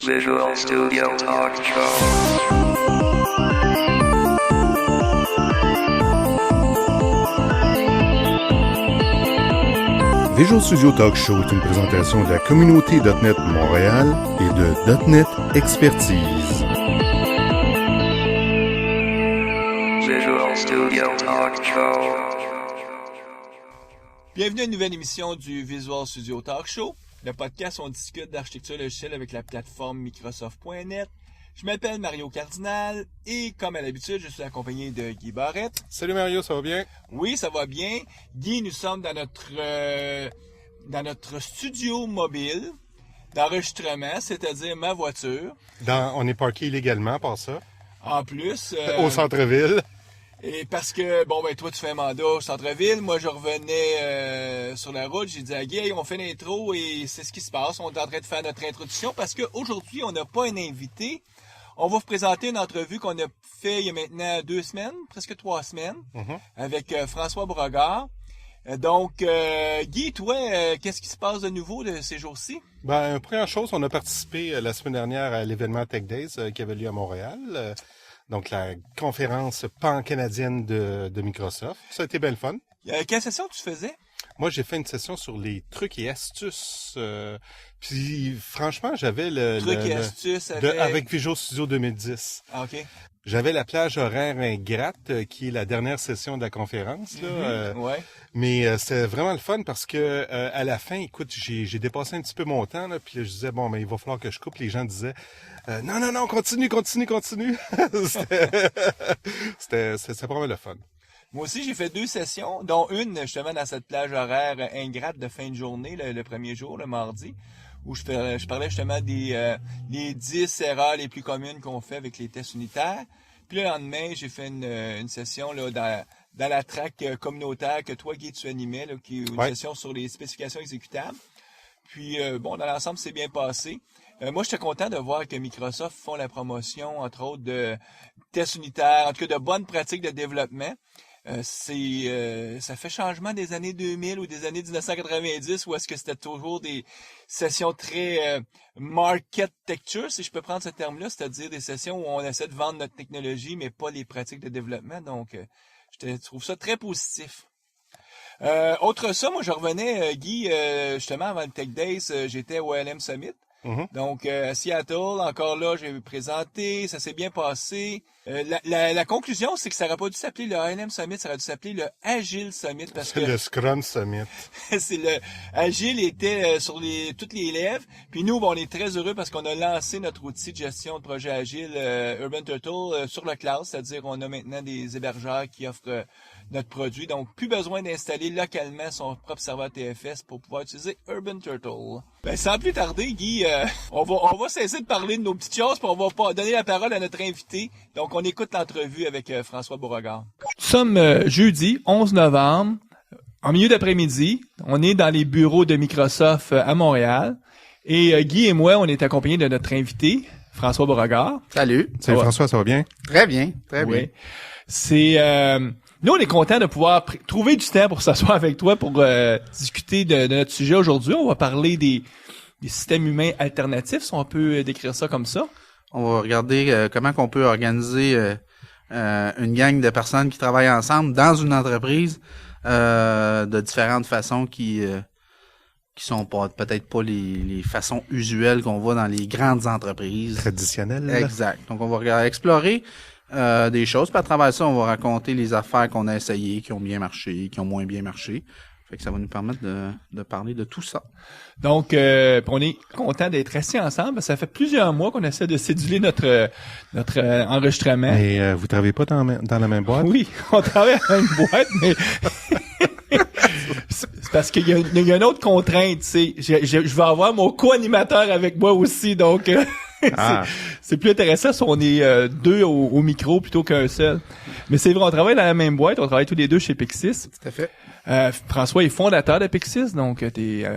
Visual Studio Talk Show. Visual Studio Talk Show est une présentation de la communauté .NET Montréal et de .NET Expertise. Visual Studio Talk Show. Bienvenue à une nouvelle émission du Visual Studio Talk Show. Le podcast où on discute d'architecture logicielle avec la plateforme Microsoft.net. Je m'appelle Mario Cardinal et comme à l'habitude, je suis accompagné de Guy Barrette. Salut Mario, ça va bien? Oui, ça va bien. Guy, nous sommes dans notre studio mobile d'enregistrement, c'est-à-dire ma voiture. On est parqué illégalement par ça. En plus... Au centre-ville. Et parce que, toi, tu fais un mandat au centre-ville. Moi, je revenais sur la route. J'ai dit à Guy, hey, on fait l'intro et c'est ce qui se passe. On est en train de faire notre introduction parce qu'aujourd'hui, on n'a pas un invité. On va vous présenter une entrevue qu'on a fait il y a maintenant 2 semaines, presque 3 semaines, avec François Beauregard. Donc, Guy, toi, qu'est-ce qui se passe de nouveau de ces jours-ci? Première chose, on a participé la semaine dernière à l'événement Tech Days qui avait lieu à Montréal. Donc, la conférence pan-canadienne de Microsoft. Ça a été bien le fun. Quelle session tu faisais? Moi, j'ai fait une session sur les trucs et astuces. Puis, franchement, j'avais Trucs et astuces avec Visual Studio 2010. Ah, OK. J'avais la plage horaire ingrate, qui est la dernière session de la conférence. Là, ouais. Mais c'était vraiment le fun parce que à la fin, écoute, j'ai dépassé un petit peu mon temps. Là, puis là, je disais, mais il va falloir que je coupe. Les gens disaient, non, continue. C'était vraiment le fun. Moi aussi, j'ai fait 2 sessions, dont une justement dans cette plage horaire ingrate de fin de journée, le premier jour, le mardi, où je parlais justement des 10 erreurs les plus communes qu'on fait avec les tests unitaires. Puis le lendemain, j'ai fait une session là dans la track communautaire que toi, Guy, tu animais, là, qui est une session sur les spécifications exécutables. Puis, dans l'ensemble, c'est bien passé. Moi, j'étais content de voir que Microsoft font la promotion, entre autres, de tests unitaires, en tout cas de bonnes pratiques de développement. Ça fait changement des années 2000 ou des années 1990 où est-ce que c'était toujours des sessions très marketecture, si je peux prendre ce terme-là, c'est-à-dire des sessions où on essaie de vendre notre technologie, mais pas les pratiques de développement. Donc, je trouve ça très positif. Autre ça, moi, je revenais, Guy, justement, avant le Tech Days, j'étais au LM Summit. Donc, à Seattle, encore là, j'ai présenté, ça s'est bien passé. La conclusion, c'est que ça n'aurait pas dû s'appeler le ALM Summit, ça aurait dû s'appeler le Agile Summit. Parce que le Scrum Summit. c'est le Agile était sur toutes les lèvres. Puis nous, on est très heureux parce qu'on a lancé notre outil de gestion de projet Agile Urban Turtle sur le cloud, c'est-à-dire on a maintenant des hébergeurs qui offrent notre produit. Donc, plus besoin d'installer localement son propre serveur TFS pour pouvoir utiliser Urban Turtle. Sans plus tarder, Guy, on va cesser de parler de nos petites choses puis on va pas donner la parole à notre invité. Donc, on écoute l'entrevue avec François Beauregard. Nous sommes jeudi 11 novembre, en milieu d'après-midi. On est dans les bureaux de Microsoft à Montréal. Et Guy et moi, on est accompagnés de notre invité, François Beauregard. Salut. Salut François, ça va bien? Très bien, très bien. Nous, on est content de pouvoir trouver du temps pour s'asseoir avec toi pour discuter de notre sujet aujourd'hui. On va parler des systèmes humains alternatifs, si on peut décrire ça comme ça. On va regarder comment qu'on peut organiser une gang de personnes qui travaillent ensemble dans une entreprise de différentes façons qui sont peut-être pas les façons usuelles qu'on voit dans les grandes entreprises. Traditionnelles. Exact. Donc, on va explorer des choses. Puis à travers ça, on va raconter les affaires qu'on a essayées, qui ont bien marché, qui ont moins bien marché. Fait que ça va nous permettre de parler de tout ça. Donc, on est content d'être assis ensemble. Ça fait plusieurs mois qu'on essaie de céduler notre enregistrement. Et vous travaillez pas dans la même boîte? Oui, on travaille dans une boîte, mais c'est parce qu'il y a une autre contrainte. Je vais avoir mon co-animateur avec moi aussi, donc c'est plus intéressant si on est 2 au micro plutôt qu'un seul. Mais c'est vrai, on travaille dans la même boîte, on travaille tous les 2 chez Pixis. Tout à fait. François est fondateur de Pixis, donc tu es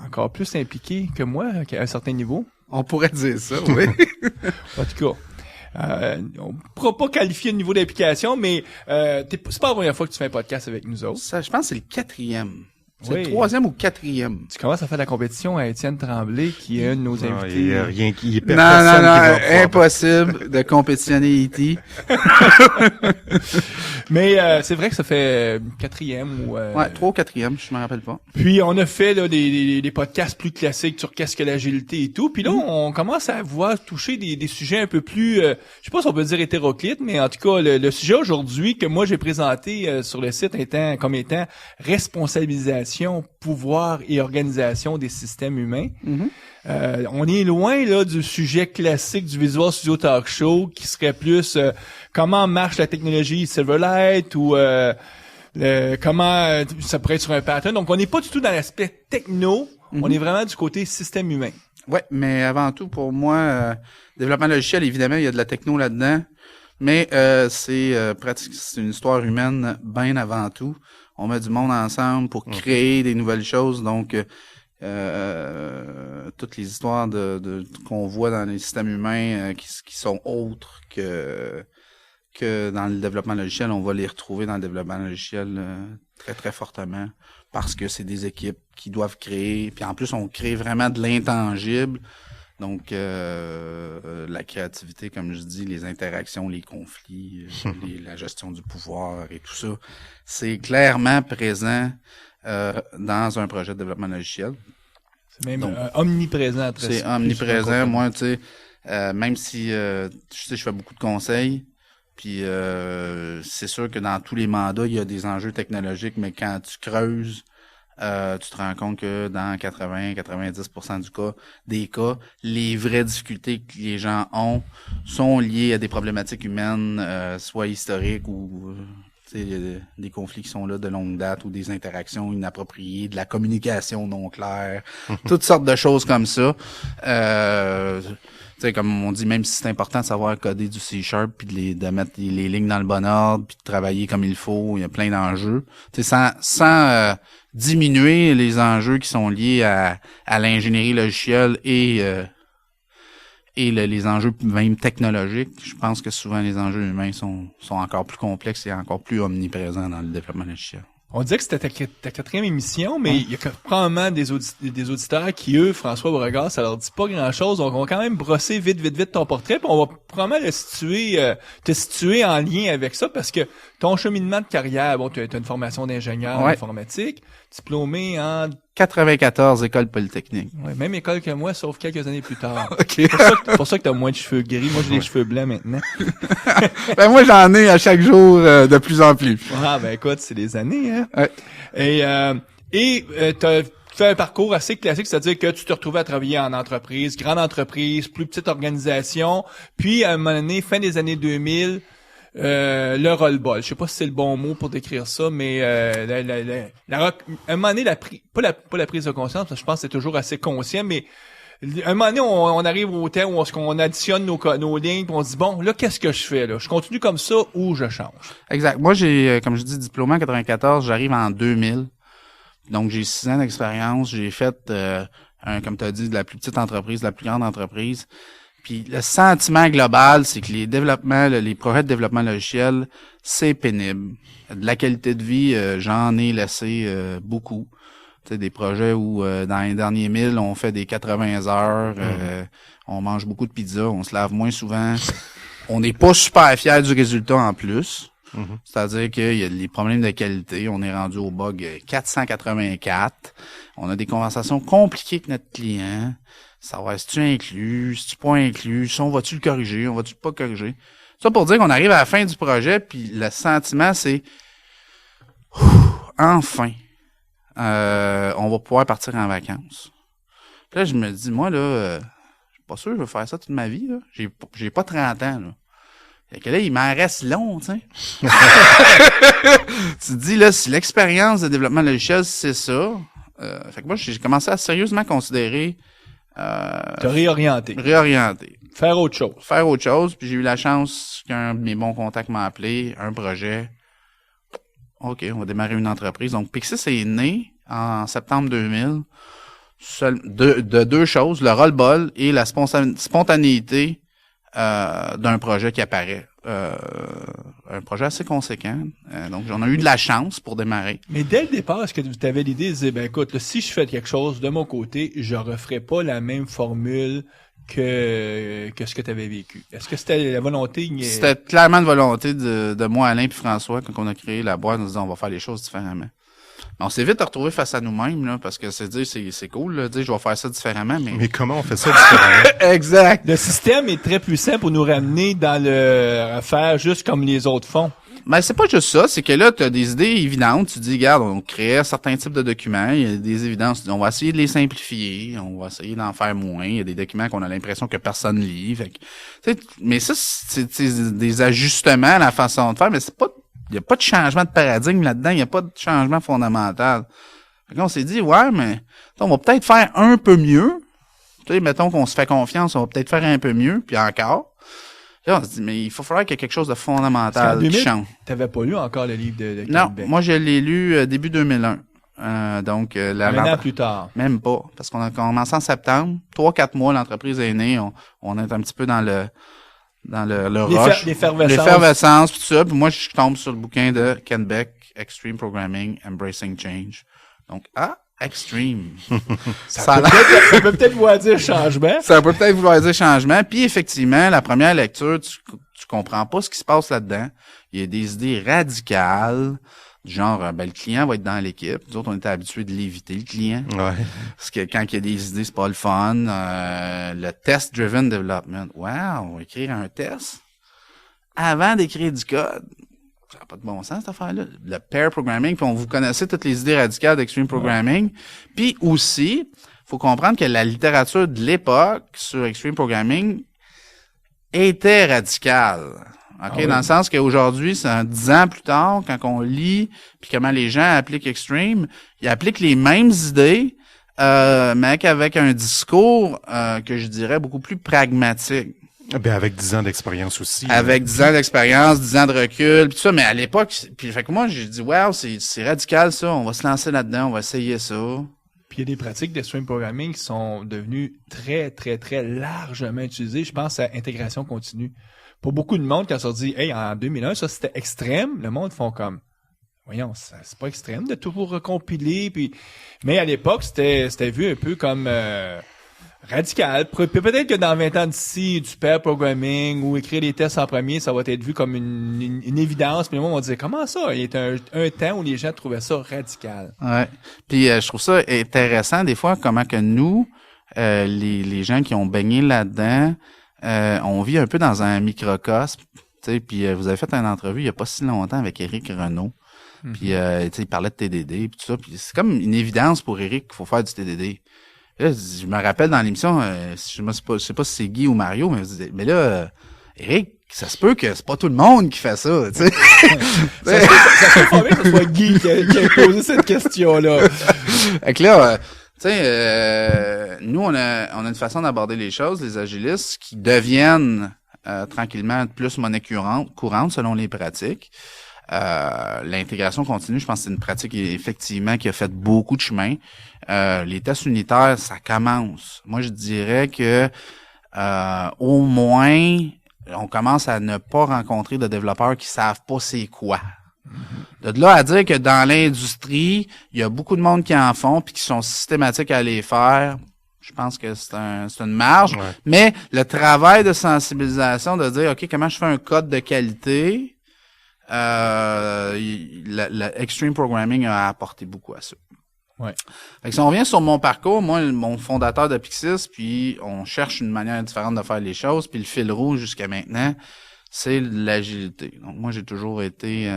encore plus impliqué que moi à un certain niveau. On pourrait dire ça, oui. En tout cas, on pourra pas qualifier le niveau d'implication, mais c'est pas la première fois que tu fais un podcast avec nous autres. Ça, je pense que c'est le 4e. C'est le 3e ou 4e. Tu commences à faire la compétition à Étienne Tremblay, qui est un de nos invités. Il n'y a rien qui est Non, personne qui va pouvoir- impossible de compétitionner E.T. Mais c'est vrai que ça fait 4e ou... Ouais, 3 ou 4e, je me rappelle pas. Puis on a fait là, des podcasts plus classiques sur qu'est-ce que l'agilité et tout. Puis là, on commence à voir toucher des sujets un peu plus, je sais pas si on peut dire hétéroclites, mais en tout cas, le sujet aujourd'hui que moi j'ai présenté sur le site étant responsabilisation, pouvoir et organisation des systèmes humains. On est loin là du sujet classique du Visual Studio Talk Show qui serait plus comment marche la technologie Silverlight ou comment ça pourrait être sur un pattern. Donc on n'est pas du tout dans l'aspect techno, on est vraiment du côté système humain. Ouais, mais avant tout, pour moi, développement logiciel, évidemment, il y a de la techno là-dedans, mais c'est une histoire humaine bien avant tout. On met du monde ensemble pour créer des nouvelles choses, donc toutes les histoires qu'on voit dans les systèmes humains qui sont autres que dans le développement logiciel, on va les retrouver dans le développement logiciel très très fortement, parce que c'est des équipes qui doivent créer, puis en plus on crée vraiment de l'intangible. Donc, la créativité, comme je dis, les interactions, les conflits, la gestion du pouvoir et tout ça, c'est clairement présent dans un projet de développement logiciel. C'est même omniprésent. C'est omniprésent. Moi, tu sais, même si je fais beaucoup de conseils, puis c'est sûr que dans tous les mandats, il y a des enjeux technologiques, mais quand tu creuses, tu te rends compte que dans 80-90% des cas, les vraies difficultés que les gens ont sont liées à des problématiques humaines, soit historiques ou des conflits qui sont là de longue date, ou des interactions inappropriées, de la communication non claire, toutes sortes de choses comme ça. Comme on dit, même si c'est important de savoir coder du C# puis de mettre les lignes dans le bon ordre, puis de travailler comme il faut, il y a plein d'enjeux. Sans diminuer les enjeux qui sont liés à l'ingénierie logicielle et les enjeux même technologiques. Je pense que souvent les enjeux humains sont encore plus complexes et encore plus omniprésents dans le développement logiciel. On disait que c'était ta 4e émission, mais il y a probablement des auditeurs qui, eux, François Beauregard, ça leur dit pas grand-chose. Donc, on va quand même brosser vite ton portrait, puis on va probablement te situer en lien avec ça, parce que ton cheminement de carrière, bon, tu as une formation d'ingénieur en informatique, diplômé en 94, école polytechnique. Ouais, même école que moi, sauf quelques années plus tard. OK. Pour ça que t'as moins de cheveux gris. Moi, j'ai des cheveux blancs maintenant. Ben, moi, j'en ai à chaque jour de plus en plus. Ah, ben, écoute, c'est des années, hein. Ouais. Et t'as fait un parcours assez classique, c'est-à-dire que tu te retrouvais à travailler en entreprise, grande entreprise, plus petite organisation, puis à un moment donné, fin des années 2000, le roll-ball. Je sais pas si c'est le bon mot pour décrire ça, mais à un moment donné, pas la prise de conscience, parce que je pense que c'est toujours assez conscient, mais à un moment donné, on arrive au temps où on additionne nos lignes, puis on se dit, bon, là, qu'est-ce que je fais, là? Je continue comme ça ou je change? Exact. Moi, j'ai, comme je dis, diplômé en 94, j'arrive en 2000. Donc, j'ai 6 ans d'expérience. J'ai fait, comme tu as dit, de la plus petite entreprise, de la plus grande entreprise. Puis le sentiment global, c'est que les projets de développement logiciel, c'est pénible. De la qualité de vie, j'en ai laissé beaucoup. Tu sais, des projets où dans les derniers 1000, on fait des 80 heures, on mange beaucoup de pizza, on se lave moins souvent. On n'est pas super fiers du résultat en plus. C'est-à-dire qu'il y a des problèmes de qualité. On est rendu au bug 484. On a des conversations compliquées avec notre client. Savoir si tu inclus, si tu pas inclus, si on va-tu le corriger, on va-tu pas corriger. Ça pour dire qu'on arrive à la fin du projet, puis le sentiment, c'est enfin, on va pouvoir partir en vacances. Puis là, je me dis, moi, là, je suis pas sûr que je vais faire ça toute ma vie, là. J'ai pas 30 ans, là. Fait que là, il m'en reste long, tu sais. Tu te dis, là, si l'expérience de développement logiciel, c'est ça. Fait que moi, j'ai commencé à sérieusement considérer te réorienter. Faire autre chose. Puis j'ai eu la chance qu'un de mes bons contacts m'a appelé, un projet. OK, on va démarrer une entreprise. Donc, Pixis est né en septembre 2000 de deux choses, le roll-ball et la spontanéité d'un projet qui apparaît. un projet assez conséquent. Donc, j'en ai eu de la chance pour démarrer. Mais dès le départ, est-ce que tu avais l'idée de dire, ben écoute, là, si je fais quelque chose de mon côté, je referai pas la même formule que ce que tu avais vécu? Est-ce que c'était la volonté? C'était clairement une volonté de moi, Alain puis François, quand on a créé la boîte, on se disait on va faire les choses différemment. On s'est vite retrouvé face à nous-mêmes, là, parce que c'est cool, là, de dire je vais faire ça différemment, Mais comment on fait ça différemment? Exact. Le système est très puissant pour nous ramener dans le faire juste comme les autres font. Mais c'est pas juste ça, c'est que là, tu as des idées évidentes. Tu dis, regarde, on crée certains types de documents, il y a des évidences, on va essayer de les simplifier, on va essayer d'en faire moins. Il y a des documents qu'on a l'impression que personne lit. Fait que, mais ça, c'est des ajustements à la façon de faire, mais c'est pas, il y a pas de changement de paradigme là-dedans, il y a pas de changement fondamental. Fait qu'on s'est dit, ouais, mais on va peut-être faire un peu mieux. Tu sais, mettons qu'on se fait confiance, on va peut-être faire un peu mieux, puis encore. Là, on se dit, mais il faut falloir qu'il y ait quelque chose de fondamental qui change. T'avais pas lu encore le livre de Non, Québec. moi, je l'ai lu début 2001. Donc, un an plus tard. Même pas, parce qu'on a commencé en septembre. 3-4 mois, l'entreprise est née. On est un petit peu dans le rush. L'effervescence, puis tout ça. Puis moi, je tombe sur le bouquin de Ken Beck, Extreme Programming, Embracing Change. Donc, Extreme. Ça peut peut-être vouloir dire changement. Ça peut peut-être vouloir dire changement. Puis effectivement, la première lecture, tu comprends pas ce qui se passe là-dedans. Il y a des idées radicales, du genre, le client va être dans l'équipe. Nous autres, on était habitués de l'éviter, le client. Ouais. Parce que quand il y a des idées, c'est pas le fun. Le test-driven development. Wow, écrire un test avant d'écrire du code. Ça n'a pas de bon sens, cette affaire-là. Le pair programming, puis vous connaissez toutes les idées radicales d'extreme programming. Puis aussi, faut comprendre que la littérature de l'époque sur extreme programming était radicale. OK? Dans le sens qu'aujourd'hui, c'est 10 ans plus tard, quand on lit, puis comment les gens appliquent extreme, ils appliquent les mêmes idées, mais avec un discours que je dirais beaucoup plus pragmatique. Ben, avec 10 ans d'expérience aussi. Avec 10 ans d'expérience, 10 ans de recul, puis tout ça, mais à l'époque, puis fait que moi, j'ai dit, wow, c'est radical ça, on va se lancer là-dedans, on va essayer ça. Puis il y a des pratiques d'extreme programming qui sont devenues très, très, très largement utilisées. Je pense à intégration continue. Pour beaucoup de monde, quand ça se dit, hey, en 2001, ça c'était extrême, le monde font comme, voyons, c'est pas extrême de tout recompiler, puis, mais à l'époque, c'était vu un peu comme, radical. Peut-être que dans 20 ans d'ici, du pair programming ou écrire des tests en premier, ça va être vu comme une évidence. Puis le monde va dire, comment ça? Il y a un temps où les gens trouvaient ça radical. Ouais. Puis je trouve ça intéressant des fois comment que nous, les gens qui ont baigné là-dedans, on vit un peu dans un microcosme. Tu sais, puis vous avez fait une entrevue il y a pas si longtemps avec Éric Renaud. Mm-hmm. Puis tu sais, il parlait de TDD puis tout ça. Puis c'est comme une évidence pour Éric qu'il faut faire du TDD. Là, je me rappelle dans l'émission, je sais pas si c'est Guy ou Mario, mais là, Éric, ça se peut que c'est pas tout le monde qui fait ça, tu sais. ça fait pas bien que ce soit Guy qui a posé cette question-là. Fait que là, tu sais, nous, on a une façon d'aborder les choses, les agilistes, qui deviennent tranquillement plus monnaie courante selon les pratiques. L'intégration continue, je pense que c'est une pratique effectivement qui a fait beaucoup de chemin. Les tests unitaires, ça commence. Moi, je dirais que au moins, on commence à ne pas rencontrer de développeurs qui savent pas c'est quoi. De là à dire que dans l'industrie, il y a beaucoup de monde qui en font puis qui sont systématiques à les faire. Je pense que c'est une marge. Ouais. Mais le travail de sensibilisation, de dire, OK, comment je fais un code de qualité, Extreme Programming a apporté beaucoup à ça. Ouais. Fait que si on revient sur mon parcours, moi, mon fondateur de Pixis, puis on cherche une manière différente de faire les choses, puis le fil rouge jusqu'à maintenant, c'est l'agilité. Donc, moi, j'ai toujours été...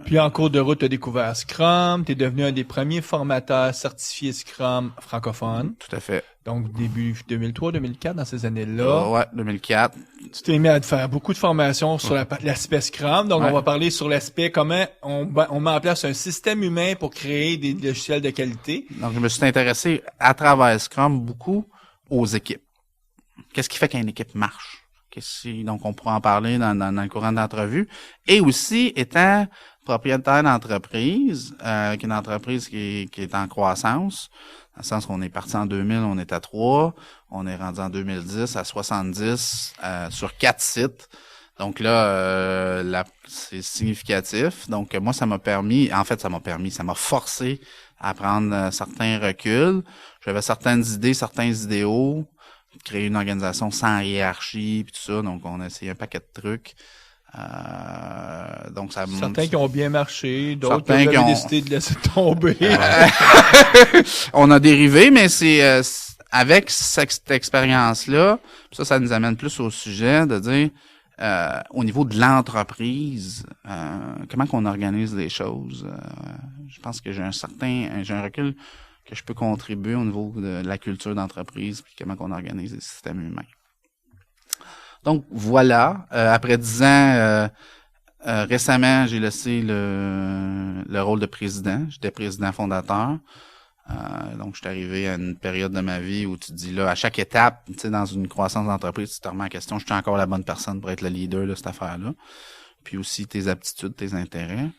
Puis, en cours de route, tu as découvert Scrum. Tu es devenu un des premiers formateurs certifiés Scrum francophones. Tout à fait. Donc, début 2003-2004, dans ces années-là. Ouais, 2004. Tu t'es mis à faire beaucoup de formations sur l'aspect Scrum. Donc, on va parler sur l'aspect comment on met en place un système humain pour créer des logiciels de qualité. Donc, je me suis intéressé à travers Scrum beaucoup aux équipes. Qu'est-ce qui fait qu'une équipe marche? Donc, on pourra en parler dans le courant de l'entrevue. Et aussi, étant propriétaire d'entreprise, avec une entreprise qui est en croissance, dans le sens qu'on est parti en 2000, on est à 3, on est rendu en 2010 à 70 sur 4 sites. Donc là, c'est significatif. Donc moi, ça m'a forcé à prendre certains reculs. J'avais certaines idées, certains idéaux, créer une organisation sans hiérarchie, puis tout ça. Donc on a essayé un paquet de trucs. Donc ça certains qui ont bien marché, d'autres qui ont décidé de laisser tomber. On a dérivé, mais c'est avec cette expérience-là, ça nous amène plus au sujet de dire au niveau de l'entreprise, comment qu'on organise les choses. Je pense que j'ai un recul que je peux contribuer au niveau de la culture d'entreprise puis comment qu'on organise les systèmes humains. Donc voilà, après 10 ans, récemment, j'ai laissé le rôle de président. J'étais président fondateur. Donc, je suis arrivé à une période de ma vie où tu te dis là, à chaque étape, tu sais, dans une croissance d'entreprise, tu te remets en question, je suis encore la bonne personne pour être le leader de cette affaire-là. Puis aussi tes aptitudes, tes intérêts.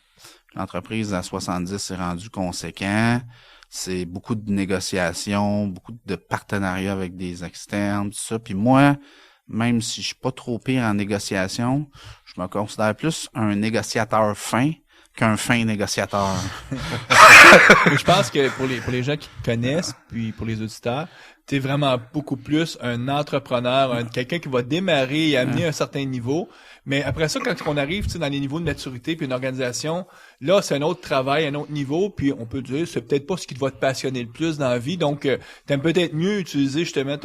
L'entreprise à 70 est rendue conséquent. C'est beaucoup de négociations, beaucoup de partenariats avec des externes, tout ça. Puis moi, même si je suis pas trop pire en négociation, je me considère plus un négociateur fin qu'un fin négociateur. Je pense que pour les gens qui te connaissent, puis pour les auditeurs, t'es vraiment beaucoup plus un entrepreneur, quelqu'un qui va démarrer et amener un certain niveau. Mais après ça, quand on arrive dans les niveaux de maturité puis une organisation, là, c'est un autre travail, un autre niveau, puis on peut dire c'est peut-être pas ce qui va te passionner le plus dans la vie. Donc, t'aimes peut-être mieux utiliser justement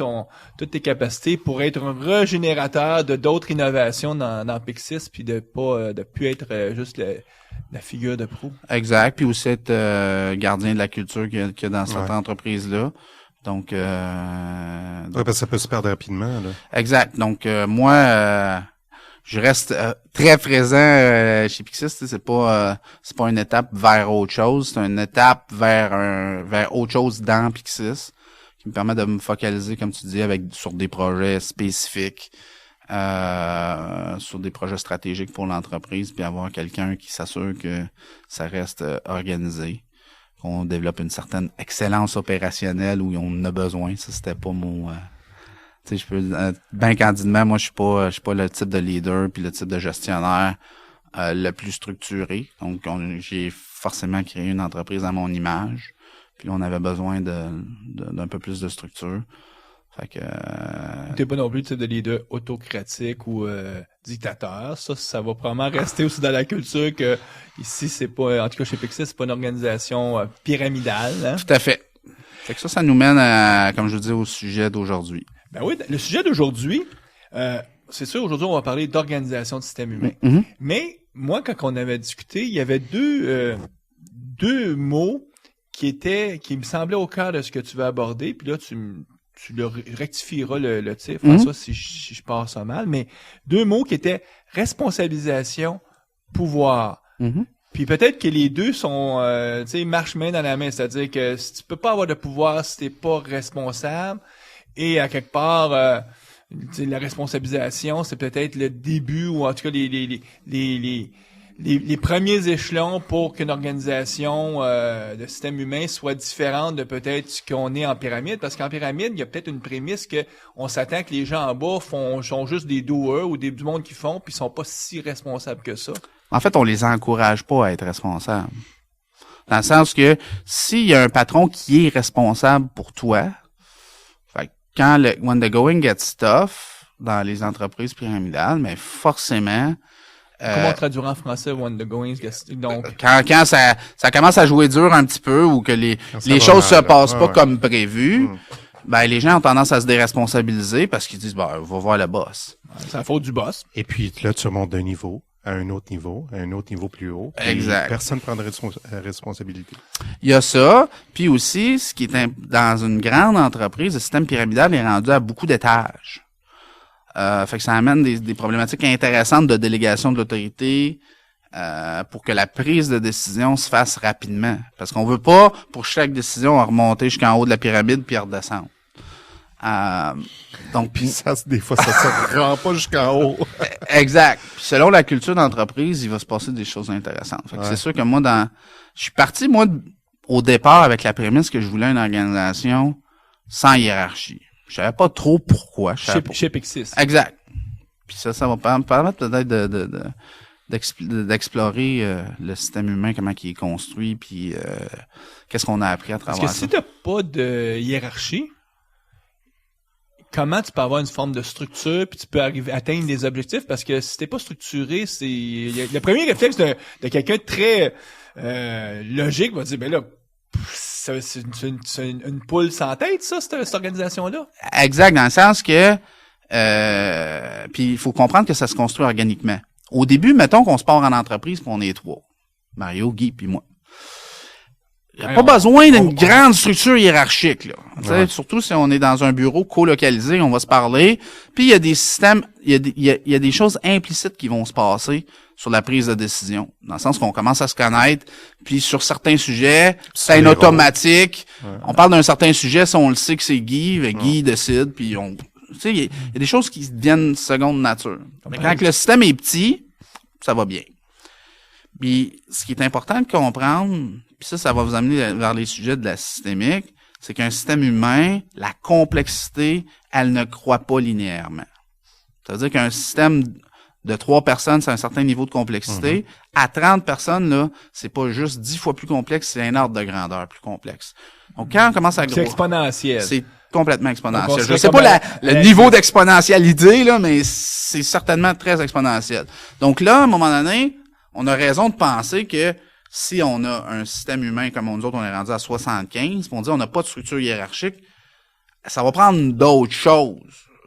toutes tes capacités pour être un régénérateur de d'autres innovations dans Pixis, puis de plus être juste la figure de proue. Exact. Puis aussi être gardien de la culture qu'il y a dans cette entreprise-là. Donc, parce que ça peut se perdre rapidement, là. Exact. Donc, moi, je reste très présent chez Pixis. C'est pas une étape vers autre chose. C'est une étape vers autre chose dans Pixis qui me permet de me focaliser, comme tu dis, sur des projets spécifiques, sur des projets stratégiques pour l'entreprise, puis avoir quelqu'un qui s'assure que ça reste organisé, qu'on développe une certaine excellence opérationnelle où on en a besoin. Ça, c'était pas mon... tu sais, je peux bien candidement, moi, je suis pas le type de leader puis le type de gestionnaire le plus structuré. Donc, j'ai forcément créé une entreprise à mon image. Puis là, on avait besoin d'un peu plus de structure. Fait que t'es pas non plus le type de leader autocratique ou dictateur. Ça va probablement rester aussi dans la culture que ici, c'est pas, en tout cas chez Pixis, c'est pas une organisation pyramidale. Hein? Tout à fait. Fait que ça nous mène à, comme je dis, au sujet d'aujourd'hui. Ben oui, le sujet d'aujourd'hui, c'est sûr, aujourd'hui, on va parler d'organisation de système humain. Mm-hmm. Mais moi, quand on avait discuté, il y avait deux mots qui me semblaient au cœur de ce que tu veux aborder. Puis là, tu le rectifieras le tir, François, si je passe ça mal. Mais deux mots qui étaient responsabilisation, pouvoir. Mm-hmm. Puis peut-être que les deux sont, marchent main dans la main. C'est-à-dire que si tu peux pas avoir de pouvoir si t'es pas responsable, et à quelque part, la responsabilisation, c'est peut-être le début ou en tout cas les premiers échelons pour qu'une organisation de système humain soit différente de peut-être ce qu'on est en pyramide. Parce qu'en pyramide, il y a peut-être une prémisse que on s'attend que les gens en bas sont juste des doers ou du monde qui font, puis ils sont pas si responsables que ça. En fait, on les encourage pas à être responsables. Dans le sens que s'il y a un patron qui est responsable pour toi, when the going gets tough dans les entreprises pyramidales, mais forcément... Comment traduire en français when the going gets... Donc... Quand ça commence à jouer dur un petit peu ou que les choses se passent pas comme prévu, ben les gens ont tendance à se déresponsabiliser parce qu'ils disent, on va voir le boss. C'est la faute du boss. Et puis là, tu remontes d'un niveau à un autre niveau plus haut. Exact. Personne ne prend de responsabilité. Il y a ça, puis aussi, ce qui est dans une grande entreprise, le système pyramidal est rendu à beaucoup d'étages. Fait que ça amène des problématiques intéressantes de délégation de l'autorité pour que la prise de décision se fasse rapidement. Parce qu'on veut pas, pour chaque décision, remonter jusqu'en haut de la pyramide puis redescendre. Donc, puis ça, des fois, ça se rend pas jusqu'en haut. Exact. Puis selon la culture d'entreprise, il va se passer des choses intéressantes. Fait que c'est sûr que moi, je suis parti, moi, au départ, avec la prémisse que je voulais une organisation sans hiérarchie. Je savais pas trop pourquoi. Chez Pixis. Exact. Puis ça va permettre peut-être d'explorer le système humain, comment il est construit, puis qu'est-ce qu'on a appris à travers ça. Parce que si t'as pas de hiérarchie, comment tu peux avoir une forme de structure puis tu peux atteindre des objectifs? Parce que si t'es pas structuré, le premier réflexe de quelqu'un de très logique va dire, ben là, c'est une poule sans tête, ça, cette organisation-là? Exact, dans le sens que puis il faut comprendre que ça se construit organiquement. Au début, mettons qu'on se part en entreprise puis on est 3. Mario, Guy puis moi. Il n'y a pas besoin d'une grande structure hiérarchique, là. Ouais. Surtout si on est dans un bureau colocalisé, on va se parler. Puis il y a des systèmes, il y a des choses implicites qui vont se passer sur la prise de décision. Dans le sens qu'on commence à se connaître, puis sur certains sujets, c'est un automatique. Ouais. On parle d'un certain sujet, si on le sait que c'est Guy, Guy décide, puis tu sais, il y a des choses qui deviennent seconde nature. Mais quand le système est petit, ça va bien. Puis ce qui est important de comprendre, puis ça va vous amener vers les sujets de la systémique, c'est qu'un système humain, la complexité, elle ne croît pas linéairement. C'est-à-dire qu'un système de 3 personnes, c'est un certain niveau de complexité. À 30 personnes, là, c'est pas juste 10 fois plus complexe, c'est un ordre de grandeur plus complexe. Donc, quand on commence à c'est exponentiel. C'est complètement exponentiel. Je sais pas le niveau d'exponentialité, là, mais c'est certainement très exponentiel. Donc là, à un moment donné, on a raison de penser que si on a un système humain comme nous autres, on est rendu à 75, on dit on n'a pas de structure hiérarchique, ça va prendre d'autres choses,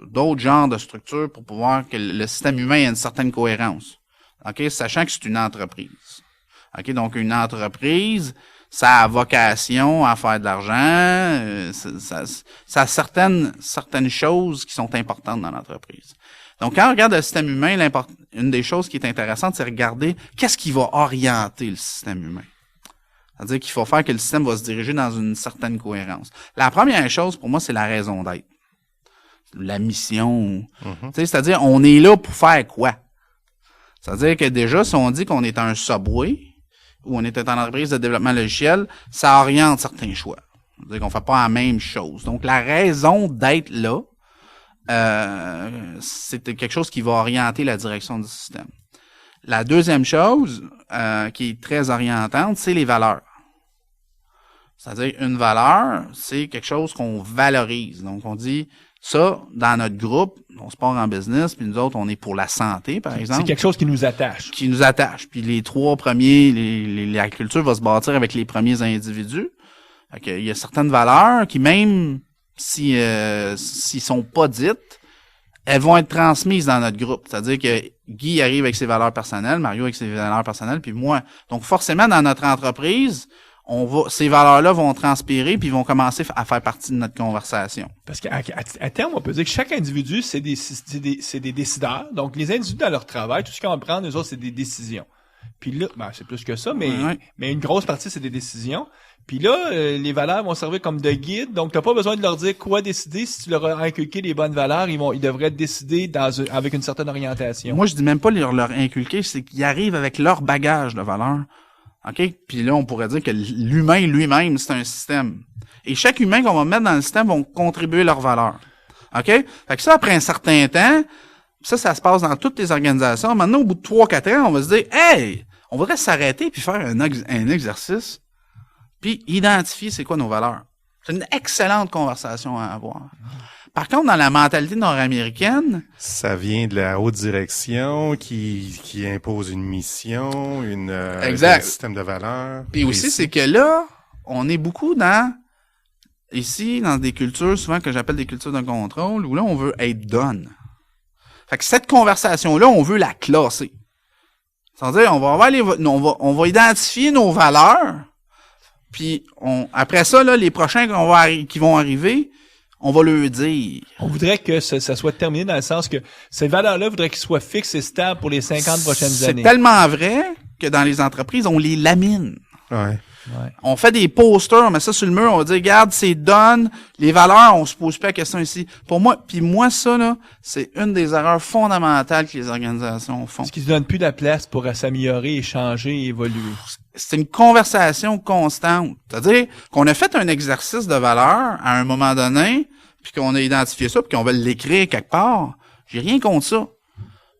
d'autres genres de structures pour pouvoir que le système humain ait une certaine cohérence. OK? Sachant que c'est une entreprise. OK? Donc, une entreprise, ça a vocation à faire de l'argent, ça a certaines choses qui sont importantes dans l'entreprise. Donc, quand on regarde le système humain, une des choses qui est intéressante, c'est regarder qu'est-ce qui va orienter le système humain. C'est-à-dire qu'il faut faire que le système va se diriger dans une certaine cohérence. La première chose, pour moi, c'est la raison d'être. La mission. C'est-à-dire, on est là pour faire quoi? C'est-à-dire que déjà, si on dit qu'on est un Subway, ou on est une entreprise de développement logiciel, ça oriente certains choix. C'est-à-dire qu'on fait pas la même chose. Donc, la raison d'être là, c'est quelque chose qui va orienter la direction du système. La deuxième chose qui est très orientante, c'est les valeurs. C'est-à-dire, une valeur, c'est quelque chose qu'on valorise. Donc, on dit, ça, dans notre groupe, on se part en business, puis nous autres, on est pour la santé, par exemple. C'est quelque chose qui nous attache. Qui nous attache. Puis les 3 premiers, la culture va se bâtir avec les premiers individus. Il y a certaines valeurs qui, même s'ils sont pas dites, elles vont être transmises dans notre groupe. C'est-à-dire que Guy arrive avec ses valeurs personnelles, Mario avec ses valeurs personnelles, puis moi. Donc, forcément, dans notre entreprise, ces valeurs-là vont transpirer puis vont commencer à faire partie de notre conversation. Parce qu'à terme, on peut dire que chaque individu, c'est des décideurs. Donc, les individus dans leur travail, tout ce qu'ils vont prendre, eux autres, c'est des décisions. Puis là, c'est plus que ça, mais une grosse partie, c'est des décisions. Puis là, les valeurs vont servir comme de guide. Donc, t'as pas besoin de leur dire quoi décider. Si tu leur as inculqué les bonnes valeurs, ils devraient décider avec une certaine orientation. Moi, je dis même pas leur inculquer, c'est qu'ils arrivent avec leur bagage de valeurs. OK? Puis là, on pourrait dire que l'humain lui-même, c'est un système. Et chaque humain qu'on va mettre dans le système vont contribuer leurs valeurs. OK? Fait que ça, après un certain temps, ça se passe dans toutes les organisations. Maintenant, au bout de 3-4 ans, on va se dire, hey, on voudrait s'arrêter puis faire un exercice puis identifier c'est quoi nos valeurs. C'est une excellente conversation à avoir. Par contre, dans la mentalité nord-américaine... Ça vient de la haute direction qui impose une mission, un système de valeurs. Puis aussi, c'est que là, on est beaucoup dans des cultures, souvent que j'appelle des cultures de contrôle, où là, on veut être done. Fait que cette conversation-là, on veut la classer. C'est-à-dire, on va identifier nos valeurs, puis après ça, là, les prochains qui vont arriver, on va leur dire. On voudrait que ça soit terminé dans le sens que ces valeurs-là voudraient qu'ils soient fixes et stables pour les 50 prochaines années. C'est tellement vrai que dans les entreprises, on les lamine. Ouais. On fait des posters, on met ça sur le mur, on va dire, regarde, c'est done, les valeurs, on se pose pas la question ici. Pour moi, ça, là, c'est une des erreurs fondamentales que les organisations font. Ce qui se donne plus de la place pour s'améliorer, changer et évoluer. C'est une conversation constante. C'est-à-dire qu'on a fait un exercice de valeur à un moment donné, puis qu'on a identifié ça, puis qu'on va l'écrire quelque part. J'ai rien contre ça.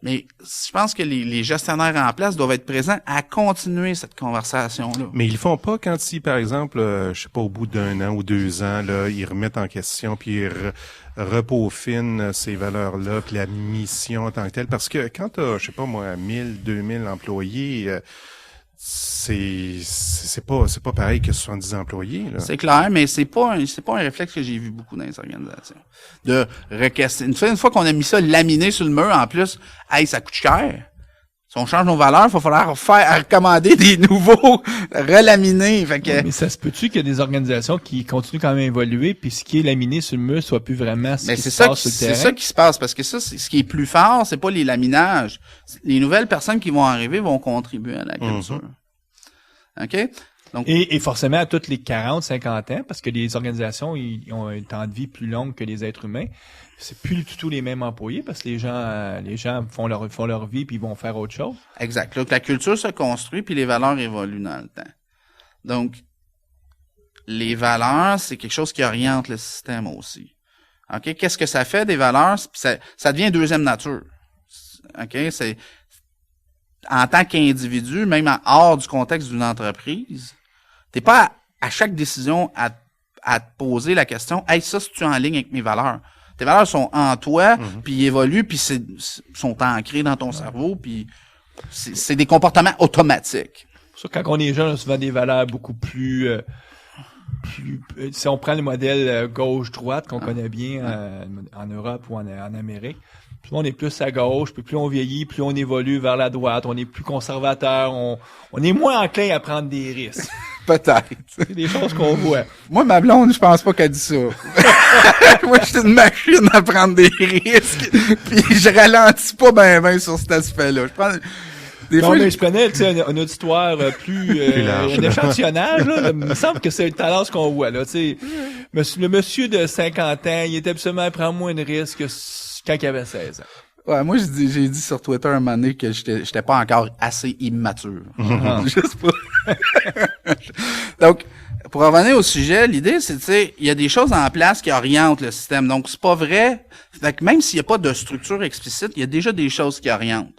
Mais je pense que les gestionnaires en place doivent être présents à continuer cette conversation-là. Mais ils le font pas quand ils, par exemple, je sais pas, au bout d'1 an ou 2 ans, là, ils remettent en question puis ils repaufinent ces valeurs-là puis la mission en tant que telle. Parce que quand t'as, je sais pas moi, 1000, 2000 employés, c'est pas pareil que 70 employés, là. C'est clair, mais c'est pas un réflexe que j'ai vu beaucoup dans les organisations. De requester. Une fois qu'on a mis ça laminé sur le mur, en plus, hey, ça coûte cher. Si on change nos valeurs, il va falloir recommander des nouveaux relaminés. Fait que... Mais ça se peut-tu qu'il y a des organisations qui continuent quand même à évoluer, puis ce qui est laminé sur le mur soit plus vraiment ce qui se passe sur le terrain? C'est ça qui se passe, parce que ça, ce qui est plus fort, c'est pas les laminages. Les nouvelles personnes qui vont arriver vont contribuer à la culture. OK? Donc, et forcément à toutes les 40, 50 ans, parce que les organisations ils ont un temps de vie plus long que les êtres humains. C'est plus du tout les mêmes employés parce que les gens font leur vie puis ils vont faire autre chose. Exact. Donc, la culture se construit puis les valeurs évoluent dans le temps. Donc, les valeurs, c'est quelque chose qui oriente le système aussi. OK? Qu'est-ce que ça fait des valeurs? Ça devient deuxième nature. OK? C'est, en tant qu'individu, même hors du contexte d'une entreprise, t'es pas à chaque décision à te poser la question, hey, ça, c'est-tu en ligne avec mes valeurs? Tes valeurs sont en toi, puis ils évoluent, puis sont ancrés dans ton cerveau, puis c'est des comportements automatiques. Ça, quand on est jeune, on a souvent des valeurs beaucoup plus si on prend le modèle gauche-droite qu'on connaît bien en Europe ou en Amérique, plus on est plus à gauche, puis plus on vieillit, plus on évolue vers la droite, on est plus conservateur, on est moins enclin à prendre des risques. Peut-être. C'est des choses qu'on voit. Moi, ma blonde, je pense pas qu'elle dit ça. Moi, je suis une machine à prendre des risques, puis je ralentis pas ben sur cet aspect-là. Je prends mais je prenais, tu sais, un auditoire plus large, un échantillonnage, là. Il me semble que c'est le tendance qu'on voit, là, tu sais. Le monsieur de 50 ans, il était absolument prend moins de risques que quand il avait 16 ans. Ouais, moi, j'ai dit sur Twitter un moment donné que j'étais pas encore assez immature. Juste pas. Donc, pour revenir au sujet, l'idée, c'est, tu sais, il y a des choses en place qui orientent le système. Donc, c'est pas vrai. Fait que même s'il y a pas de structure explicite, il y a déjà des choses qui orientent.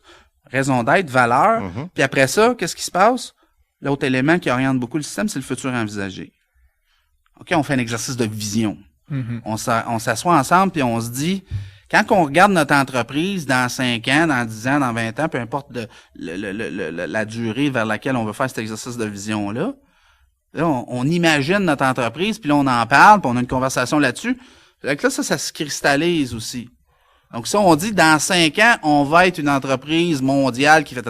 Raison d'être, valeur. Puis après ça, qu'est-ce qui se passe? L'autre élément qui oriente beaucoup le système, c'est le futur envisagé. OK, on fait un exercice de vision. On s'assoit ensemble puis on se dit, quand on regarde notre entreprise dans 5 ans, dans 10 ans, dans 20 ans, peu importe la durée vers laquelle on veut faire cet exercice de vision-là, là, on imagine notre entreprise, puis là, on en parle, puis on a une conversation là-dessus. Fait que là, ça se cristallise aussi. Donc, si on dit, dans 5 ans, on va être une entreprise mondiale qui fait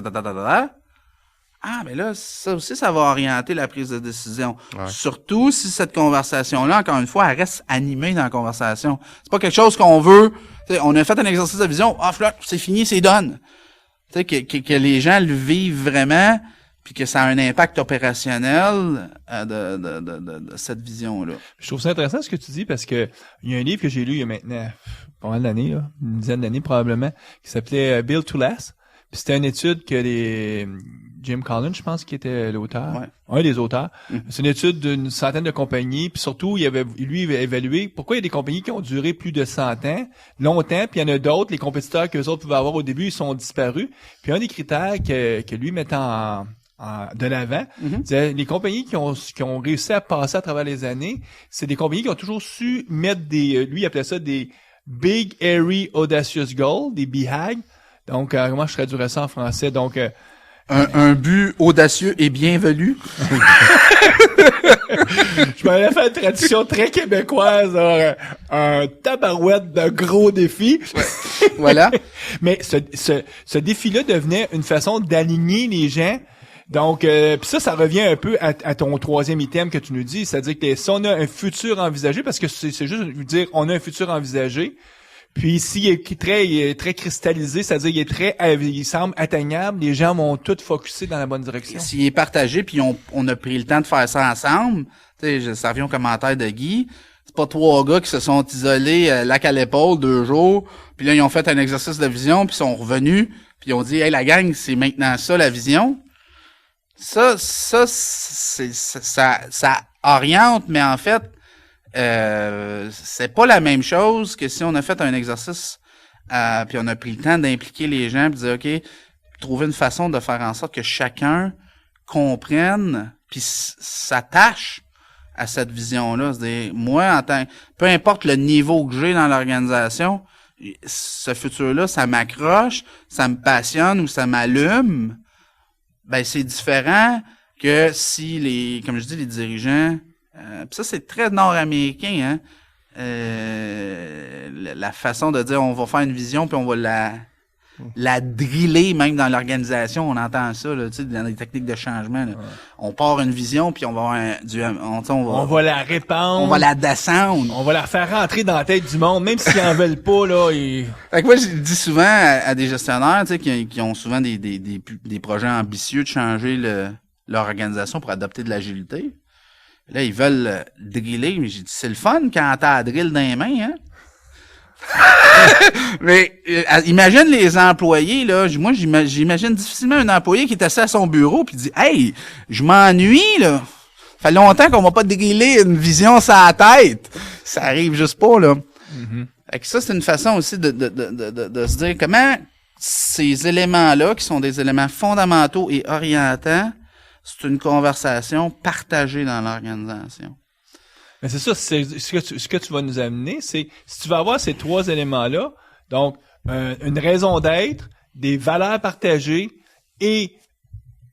mais là, ça aussi, ça va orienter la prise de décision. Ouais. Surtout si cette conversation-là, encore une fois, elle reste animée dans la conversation. C'est pas quelque chose qu'on veut. On a fait un exercice de vision. C'est fini, c'est done. Que les gens le vivent vraiment, puis que ça a un impact opérationnel de cette vision-là. Je trouve ça intéressant ce que tu dis parce que il y a un livre que j'ai lu il y a maintenant pas mal d'années, là, une dizaine d'années probablement, qui s'appelait Build to Last. Puis c'était une étude que Jim Collins, je pense, qui était l'auteur, un des auteurs. C'est une étude d'une centaine de compagnies, puis surtout, il avait évalué pourquoi il y a des compagnies qui ont duré plus de 100 ans, longtemps, puis il y en a d'autres, les compétiteurs que les autres pouvaient avoir au début, ils sont disparus. Puis un des critères que lui mettait de l'avant, c'est les compagnies qui ont réussi à passer à travers les années, c'est des compagnies qui ont toujours su mettre lui il appelait ça des Big Hairy Audacious Goals, des BHAG. Donc, comment je traduirais ça en français? Donc, un but audacieux et bienvenu. Je m'avais fait une traduction très québécoise, un tabarouette de gros défi. Voilà. Mais ce défi-là devenait une façon d'aligner les gens. Donc, puis ça revient un peu à ton troisième item que tu nous dis, c'est-à-dire que si on a un futur envisagé, parce que c'est juste dire on a un futur envisagé. Puis s'il est très cristallisé, c'est-à-dire il semble atteignable, les gens vont tout focusser dans la bonne direction. S'il est partagé, puis on a pris le temps de faire ça ensemble, tu sais, ça revient au commentaire de Guy, c'est pas 3 gars qui se sont isolés lac à l'épaule 2 jours, puis là ils ont fait un exercice de vision, puis sont revenus, puis ils ont dit, hey la gang, c'est maintenant ça la vision. Ça oriente, mais en fait, c'est pas la même chose que si on a fait un exercice Puis on a pris le temps d'impliquer les gens, puis de dire, OK, trouver une façon de faire en sorte que chacun comprenne, puis s'attache à cette vision-là. C'est-à-dire, moi, peu importe le niveau que j'ai dans l'organisation, ce futur-là, ça m'accroche, ça me passionne ou ça m'allume. Ben, c'est différent que si comme je dis, les dirigeants, pis ça, c'est très nord-américain, hein. La façon de dire, on va faire une vision puis on va la driller même dans l'organisation, on entend ça là, tu sais, dans les techniques de changement. Là. Ouais. On part une vision puis on va on va la répandre, on va la descendre, on va la faire rentrer dans la tête du monde, même s'ils en veulent pas là. Fait que moi je dis souvent à des gestionnaires, tu sais, qui ont souvent des projets ambitieux de changer leur organisation pour adopter de l'agilité. Là ils veulent driller, mais j'ai dit c'est le fun quand t'as la drill dans les mains, hein. Mais imagine les employés là, moi j'imagine difficilement un employé qui est assis à son bureau puis dit hey, je m'ennuie là. Ça fait longtemps qu'on m'a pas drillé une vision sur la tête. Ça arrive juste pas là. Mm-hmm. Fait que ça c'est une façon aussi de se dire comment ces éléments-là qui sont des éléments fondamentaux et orientants, c'est une conversation partagée dans l'organisation. Mais c'est ça, ce que tu vas nous amener, c'est si tu vas avoir ces trois éléments-là, donc une raison d'être, des valeurs partagées et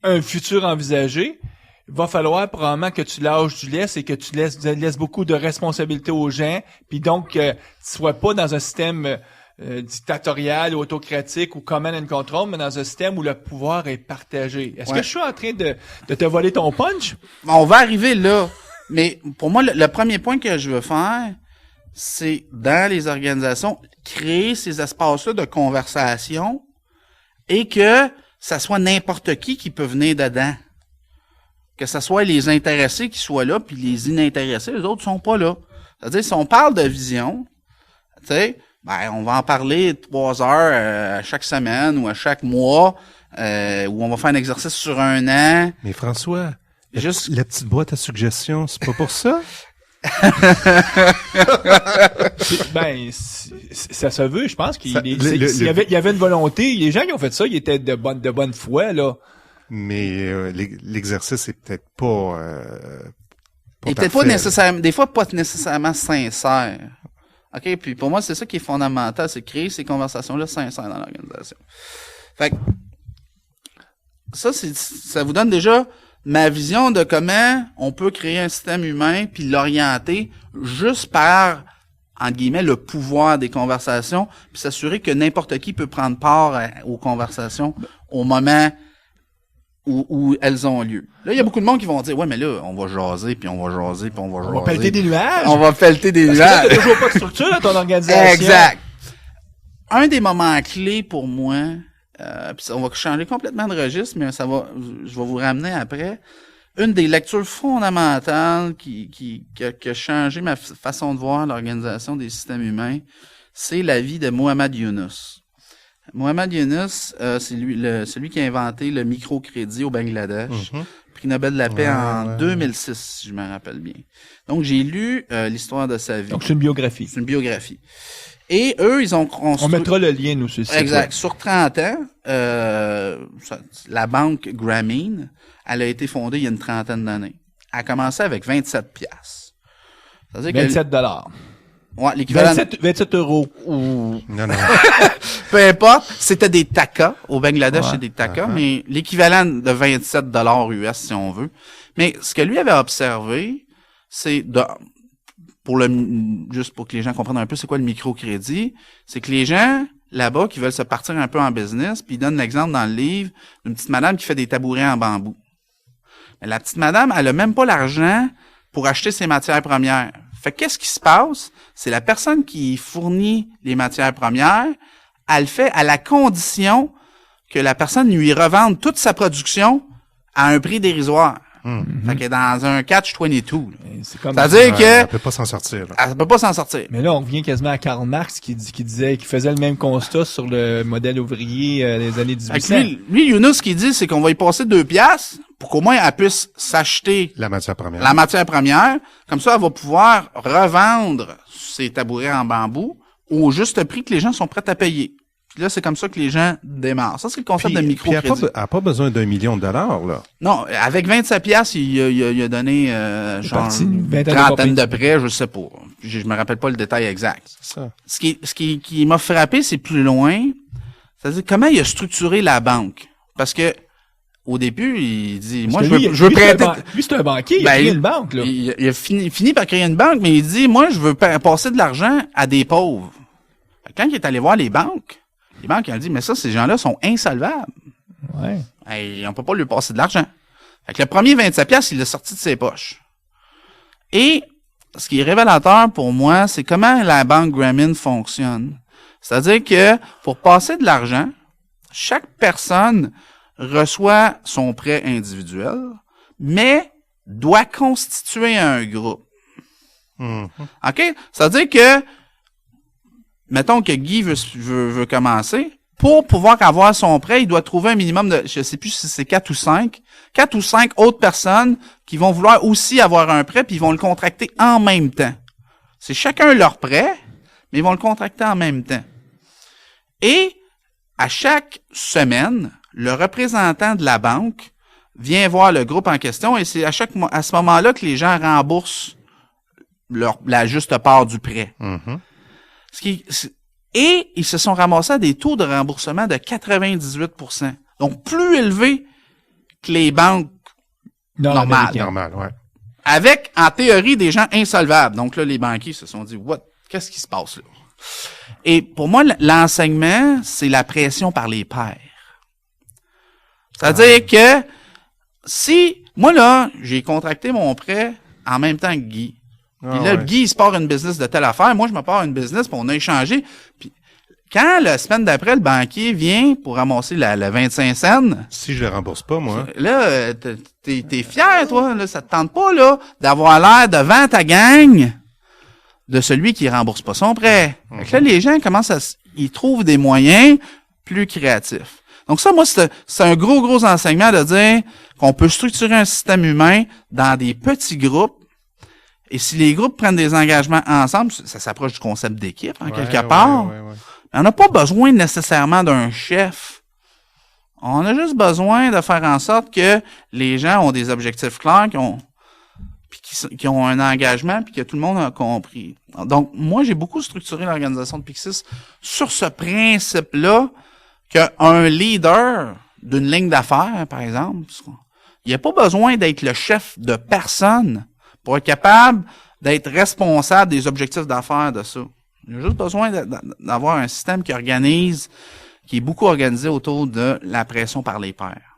un futur envisagé, il va falloir probablement que tu lâches du lest et que tu laisses beaucoup de responsabilités aux gens, puis donc que tu sois pas dans un système dictatorial ou autocratique ou command and control, mais dans un système où le pouvoir est partagé. Est-ce que je suis en train de te voler ton punch? On va arriver là. Mais pour moi, le premier point que je veux faire, c'est dans les organisations, créer ces espaces-là de conversation et que ça soit n'importe qui peut venir dedans. Que ça soit les intéressés qui soient là, puis les inintéressés, les autres sont pas là. C'est-à-dire, si on parle de vision, tu sais, ben on va en parler 3 heures à chaque semaine ou à chaque mois, où on va faire un exercice sur 1 an. Mais François... Juste la petite boîte à suggestions, c'est pas pour ça? Ça se veut, je pense qu'il y avait une volonté. Les gens qui ont fait ça, ils étaient de bonne foi, là. Mais l'exercice est peut-être pas et peut-être pas nécessairement, des fois pas nécessairement sincère. OK, puis pour moi, c'est ça qui est fondamental, c'est créer ces conversations-là sincères dans l'organisation. Fait que ça vous donne déjà ma vision de comment on peut créer un système humain puis l'orienter juste par, entre guillemets, le pouvoir des conversations puis s'assurer que n'importe qui peut prendre part aux conversations au moment où elles ont lieu. Là, il y a beaucoup de monde qui vont dire, ouais, mais là, on va jaser puis on va jaser puis on va jaser. On va pelleter des nuages. On va pelleter des nuages. Parce que là, t'as toujours pas de structure dans ton organisation. Exact. Un des moments clés pour moi, puis on va changer complètement de registre, mais je vais vous ramener après. Une des lectures fondamentales qui a changé ma façon de voir l'organisation des systèmes humains, c'est la vie de Muhammad Yunus. Muhammad Yunus, c'est celui qui a inventé le microcrédit au Bangladesh, prix Nobel de la paix en 2006, si je me rappelle bien. Donc j'ai lu l'histoire de sa vie. Donc c'est une biographie. C'est une biographie. Et eux, ils ont construit... On mettra le lien, nous, sur le site. Exact. Sur 30 ans, la banque Grameen, elle a été fondée il y a une 30aine d'années. Elle a commencé avec 27 piastres. 27 $. Ouais, l'équivalent... 27 euros. Non. Peu importe. C'était des takas. Au Bangladesh, c'est des takas, mais l'équivalent de 27 $ US, si on veut. Mais ce que lui avait observé, c'est juste pour que les gens comprennent un peu c'est quoi le microcrédit, c'est que les gens là-bas qui veulent se partir un peu en business, puis ils donnent l'exemple dans le livre d'une petite madame qui fait des tabourets en bambou. Mais la petite madame, elle a même pas l'argent pour acheter ses matières premières. Fait qu'est-ce qui se passe? C'est la personne qui fournit les matières premières, elle le fait à la condition que la personne lui revende toute sa production à un prix dérisoire. Fait qu'elle est dans un catch-22. C'est-à-dire que... Elle peut pas s'en sortir. Là. Elle peut pas s'en sortir. Mais là, on revient quasiment à Karl Marx qui disait, qui faisait le même constat sur le modèle ouvrier des années 1800. Lui, Yunus, ce qu'il dit, c'est qu'on va y passer 2 piastres pour qu'au moins elle puisse s'acheter la matière première. Comme ça, elle va pouvoir revendre ses tabourets en bambou au juste prix que les gens sont prêts à payer. Puis là, c'est comme ça que les gens démarrent. Ça, c'est le concept de microcrédit. Puis elle n'a pas besoin d'1 million de dollars, là. Non, avec 27 piastres, il a donné genre une trentaine de prêts, je sais pas. Je me rappelle pas le détail exact. C'est ça. Ce qui m'a frappé, c'est plus loin. C'est-à-dire comment il a structuré la banque. Parce que au début, il dit, moi, je veux prêter. Lui, c'est un banquier, il a créé une banque, là. Il a fini par créer une banque, mais il dit, moi, je veux passer de l'argent à des pauvres. Quand il est allé voir les banques ils ont dit, mais ça, ces gens-là sont insolvables. Ouais. On peut pas lui passer de l'argent. Fait que le premier 27 piastres, il l'a sorti de ses poches. Et ce qui est révélateur pour moi, c'est comment la banque Grameen fonctionne. C'est-à-dire que pour passer de l'argent, chaque personne reçoit son prêt individuel, mais doit constituer un groupe. OK? C'est-à-dire que, mettons que Guy veut commencer, pour pouvoir avoir son prêt, il doit trouver un minimum de, je sais plus si c'est 4 ou 5 autres personnes qui vont vouloir aussi avoir un prêt, puis ils vont le contracter en même temps. C'est chacun leur prêt, mais ils vont le contracter en même temps. Et à chaque semaine, le représentant de la banque vient voir le groupe en question et c'est à ce moment-là que les gens remboursent la juste part du prêt. Et ils se sont ramassés à des taux de remboursement de 98%. Donc, plus élevés que les banques normales. Normal, ouais. Avec, en théorie, des gens insolvables. Donc là, les banquiers se sont dit, qu'est-ce qui se passe là? Et pour moi, l'enseignement, c'est la pression par les pairs. C'est-à-dire que si, moi là, j'ai contracté mon prêt en même temps que Guy. Puis là, Guy, il se part une business de telle affaire. Moi, je me pars une business, puis on a échangé. Puis quand la semaine d'après, le banquier vient pour ramasser le 25 cents. Si je le rembourse pas, moi. Là, t'es fier, toi. Là, ça te tente pas, là, d'avoir l'air devant ta gang de celui qui rembourse pas son prêt. Fait que là, les gens commencent ils trouvent des moyens plus créatifs. Donc ça, moi, c'est un gros enseignement de dire qu'on peut structurer un système humain dans des petits groupes. Et si les groupes prennent des engagements ensemble, ça s'approche du concept d'équipe, quelque part. Ouais. On n'a pas besoin nécessairement d'un chef. On a juste besoin de faire en sorte que les gens ont des objectifs clairs, qui ont un engagement, puis que tout le monde a compris. Donc, moi, j'ai beaucoup structuré l'organisation de Pyxis sur ce principe-là, qu'un leader d'une ligne d'affaires, par exemple, il n'y a pas besoin d'être le chef de personne pour être capable d'être responsable des objectifs d'affaires de ça. Il y a juste besoin d'avoir un système qui est beaucoup organisé autour de la pression par les pairs.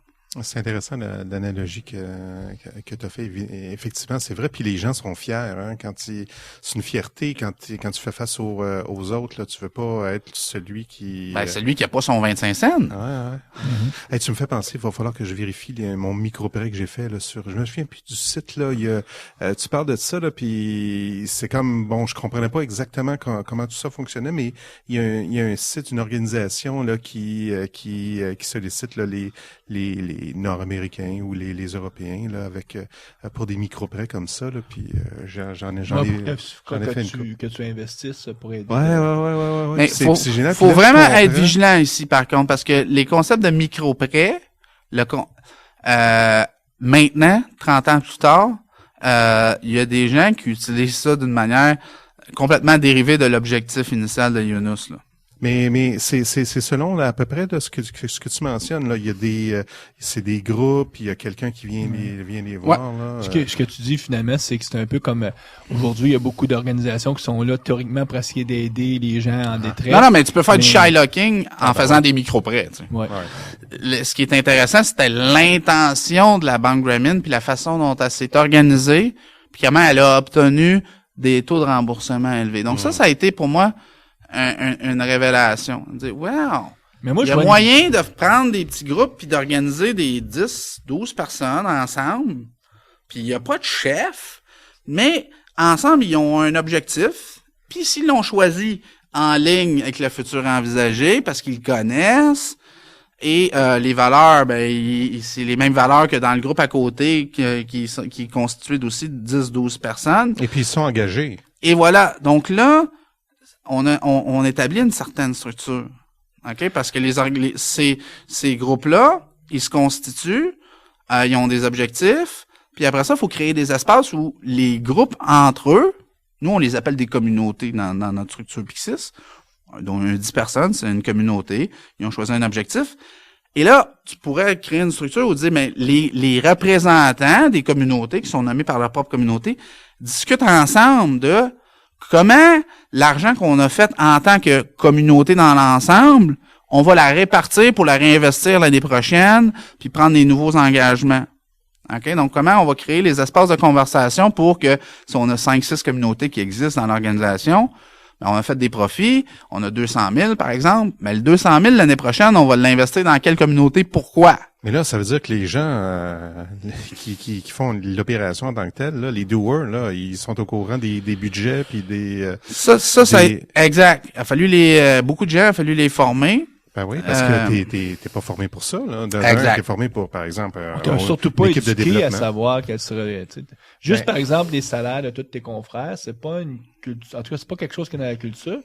C'est intéressant l'analogie que tu as fait. Effectivement, c'est vrai. Puis les gens sont fiers. Hein, c'est une fierté quand tu fais face aux autres. Là, tu veux pas être celui qui. Celui qui a pas son 25 cents. Ouais. Hey, tu me fais penser. Il va falloir que je vérifie mon micro-prêt que j'ai fait là sur. Je me souviens plus du site là. Tu parles de ça là. Puis c'est comme je comprenais pas exactement comment tout ça fonctionnait, mais il y a un site, une organisation là qui sollicite là les Nord-Américains ou les Européens là avec pour des micro-prêts comme ça là, puis j'en ai fait que tu investisses pour aider. Ouais. Mais c'est génial. Faut vraiment être vigilant ici par contre parce que les concepts de micro-prêts maintenant 30 ans plus tard, il y a des gens qui utilisent ça d'une manière complètement dérivée de l'objectif initial de Yunus là. Mais c'est selon là, à peu près de ce que tu mentionnes là, il y a c'est des groupes, il y a quelqu'un qui vient les voir là. Ce que tu dis finalement, c'est que c'est un peu comme aujourd'hui, il y a beaucoup d'organisations qui sont là théoriquement pour essayer d'aider les gens en détresse. Non, mais tu peux faire du Shylocking en faisant des micro-prêts, tu sais. Ouais. Ce qui est intéressant, c'était l'intention de la Banque Grameen puis la façon dont elle s'est organisée, puis comment elle a obtenu des taux de remboursement élevés. Donc ça a été pour moi une révélation. On dit, wow! Mais moi, il y a moyen de prendre des petits groupes puis d'organiser des 10, 12 personnes ensemble. Puis il n'y a pas de chef, mais ensemble, ils ont un objectif. Puis s'ils l'ont choisi en ligne avec le futur envisagé, parce qu'ils le connaissent, et les valeurs, c'est les mêmes valeurs que dans le groupe à côté qui est constitué d'aussi de 10, 12 personnes. Et puis ils sont engagés. Et voilà. Donc là, on établit une certaine structure. OK? Parce que ces groupes-là, ils se constituent, ils ont des objectifs, puis après ça, il faut créer des espaces où les groupes entre eux, nous, on les appelle des communautés dans notre structure Pixis, dont 10 personnes, c'est une communauté, ils ont choisi un objectif. Et là, tu pourrais créer une structure où dire, mais les représentants des communautés qui sont nommés par leur propre communauté discutent ensemble de comment l'argent qu'on a fait en tant que communauté dans l'ensemble, on va la répartir pour la réinvestir l'année prochaine, puis prendre des nouveaux engagements. OK? Donc, comment on va créer les espaces de conversation pour que, si on a 5-6 communautés qui existent dans l'organisation, ben, on a fait des profits, on a 200 000, par exemple, mais le 200 000, l'année prochaine, on va l'investir dans quelle communauté? Pourquoi? Mais là, ça veut dire que les gens qui font l'opération en tant que telle, là, les doers, là, ils sont au courant des budgets puis des... Exact. Il a fallu beaucoup de gens, il a fallu les former. Ben oui, parce que t'es pas formé pour ça, là. Exact. T'es formé pour, par exemple, t'as surtout pas équipe de éduqué développement. à savoir quelle serait, juste par exemple les salaires de tous tes confrères, c'est pas une culture, en tout cas c'est pas quelque chose qui est dans la culture.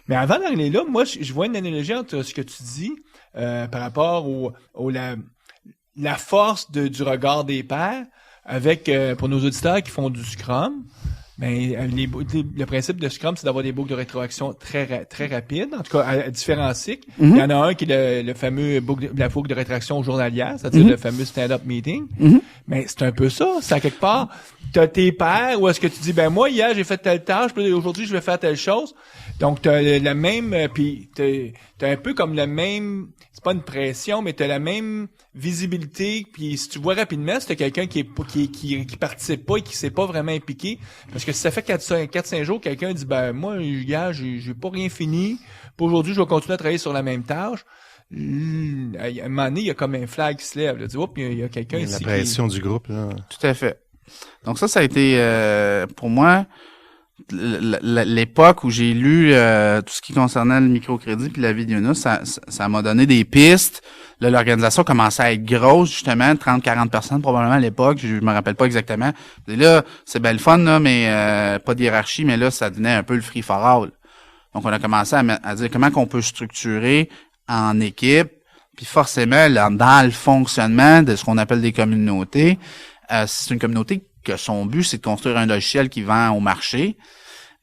Mais avant d'aller là, moi je vois une analogie entre ce que tu dis par rapport la force du regard des pairs avec pour nos auditeurs qui font du Scrum. Ben, le principe de Scrum, c'est d'avoir des boucles de rétroaction très rapides, en tout cas à différents cycles. Mm-hmm. Il y en a un qui est le fameux la boucle de rétroaction journalière, c'est-à-dire le fameux stand-up meeting. Mm-hmm. Mais c'est un peu ça, c'est à quelque part, t'as tes pairs, où est-ce que tu dis, ben moi hier j'ai fait telle tâche, puis aujourd'hui je vais faire telle chose. Donc t'as la même, puis t'as un peu comme le même, c'est pas une pression, mais t'as la même visibilité, puis si tu vois rapidement, si t'as quelqu'un qui participe pas et qui s'est pas vraiment impliqué, parce que si ça fait 4-5 jours, quelqu'un dit, ben moi, hier, j'ai pas rien fini, pour aujourd'hui, je vais continuer à travailler sur la même tâche. À un moment donné, il y a comme un flag qui se lève, là. Tu vois, puis il y a quelqu'un ici. La pression du groupe, là. Tout à fait. Donc ça a été, pour moi, l'époque où j'ai lu tout ce qui concernait le microcrédit puis la vie d'Yunus, ça m'a donné des pistes. Là, l'organisation commençait à être grosse, justement, 30-40 personnes probablement à l'époque, je me rappelle pas exactement. Et là, c'est belle fun, là, mais pas de hiérarchie, mais là, ça devenait un peu le free for all. Donc, on a commencé à dire comment qu'on peut structurer en équipe, puis forcément, là, dans le fonctionnement de ce qu'on appelle des communautés, c'est une communauté que son but, c'est de construire un logiciel qui vend au marché.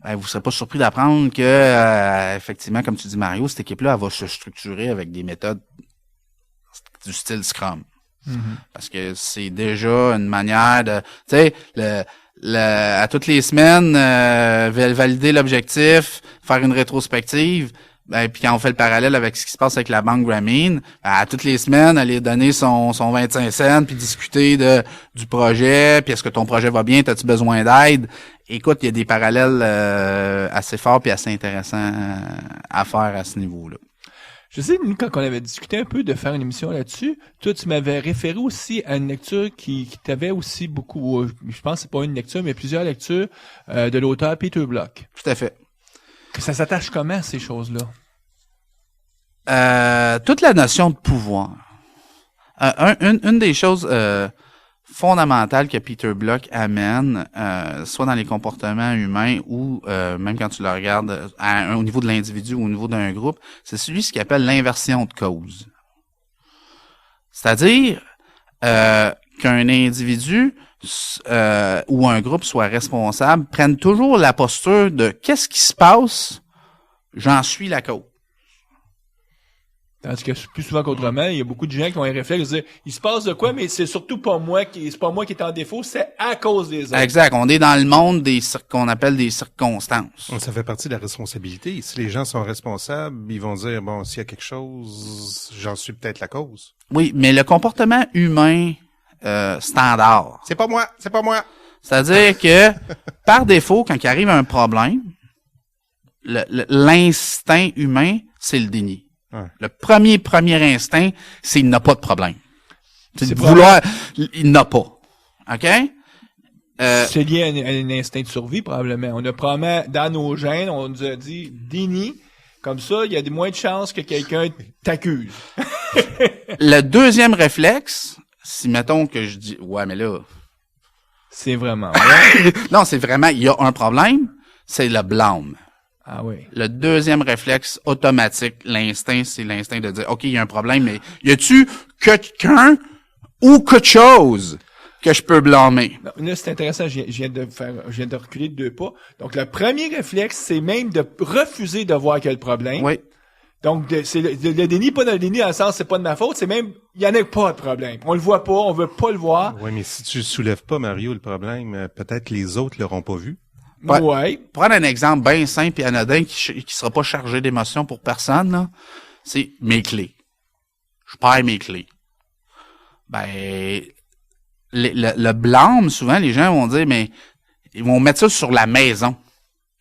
Ben, vous serez pas surpris d'apprendre que, effectivement, comme tu dis, Mario, cette équipe-là, elle va se structurer avec des méthodes du style Scrum. Mm-hmm. Parce que c'est déjà une manière de, tu sais, à toutes les semaines, valider l'objectif, faire une rétrospective. Ben, puis quand on fait le parallèle avec ce qui se passe avec la banque Grameen, à toutes les semaines, aller donner son 25 cents, puis discuter du projet, puis est-ce que ton projet va bien, t'as-tu besoin d'aide? Écoute, il y a des parallèles assez forts puis assez intéressants à faire à ce niveau-là. Je sais, nous, quand on avait discuté un peu de faire une émission là-dessus, toi, tu m'avais référé aussi à une lecture qui t'avait aussi beaucoup, je pense que c'est pas une lecture, mais plusieurs lectures de l'auteur Peter Block. Tout à fait. Ça s'attache comment à ces choses-là? Toute la notion de pouvoir. Une des choses fondamentales que Peter Block amène, soit dans les comportements humains ou même quand tu le regardes au niveau de l'individu ou au niveau d'un groupe, c'est celui ce qu'il appelle l'inversion de cause. C'est-à-dire qu'un individu ou un groupe soit responsable, prenne toujours la posture de qu'est-ce qui se passe, j'en suis la cause. Tandis que plus souvent qu'autrement, il y a beaucoup de gens qui ont un réflexe de dire il se passe de quoi, mais c'est surtout pas moi qui est en défaut, c'est à cause des autres. Exact. On est dans le monde qu'on appelle des circonstances. Ça fait partie de la responsabilité. Si les gens sont responsables, ils vont dire bon, s'il y a quelque chose, j'en suis peut-être la cause. Oui, mais le comportement humain standard. C'est pas moi. C'est-à-dire que par défaut, quand il arrive un problème, l'instinct humain, c'est le déni. Ouais. Le premier instinct, c'est il n'a pas de problème. C'est de vouloir, il n'a pas. OK? C'est lié à un instinct de survie, probablement. On a probablement, dans nos gènes, on nous a dit déni. Comme ça, il y a moins de chances que quelqu'un t'accuse. Le deuxième réflexe, si mettons que je dis, ouais, mais là. C'est vraiment. Ouais. Non, c'est vraiment, il y a un problème, c'est le blâme. Ah oui. Le deuxième réflexe automatique, l'instinct, c'est l'instinct de dire, OK, il y a un problème, mais y a-tu quelqu'un ou quelque chose que je peux blâmer? Là, c'est intéressant, je viens de reculer de 2 pas. Donc, le premier réflexe, c'est même de refuser de voir qu'il y a le problème. Oui. Donc, c'est le déni, pas dans le déni dans le sens c'est pas de ma faute, c'est même, il y en a pas de problème. On le voit pas, on veut pas le voir. Oui, mais si tu le soulèves pas, Mario, le problème, peut-être les autres l'auront pas vu. Ouais. Prendre un exemple bien simple et anodin qui sera pas chargé d'émotion pour personne, là, c'est mes clés. Je perds mes clés. Ben, le blâme, souvent, les gens vont dire, mais ils vont mettre ça sur la maison.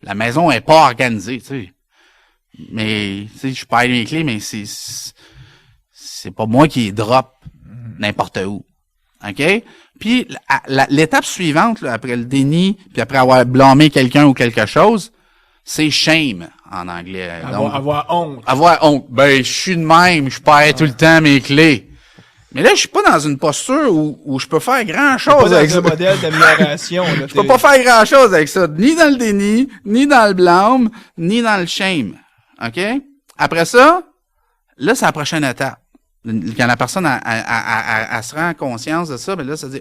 La maison est pas organisée, tu sais. Mais, tu sais, je perds mes clés, mais c'est pas moi qui les drop n'importe où. OK? Puis, l'étape suivante, là, après le déni, puis après avoir blâmé quelqu'un ou quelque chose, c'est shame, en anglais. Avoir honte. Avoir honte. Ben, je suis de même, je perds tout le temps mes clés. Mais là, je suis pas dans une posture où je peux faire grand-chose avec ça. C'est pas dans un modèle d'amélioration. Là, je peux pas faire grand-chose avec ça, ni dans le déni, ni dans le blâme, ni dans le shame. OK? Après ça, là, c'est la prochaine étape. Quand la personne elle se rend conscience de ça, ben là, ça dit,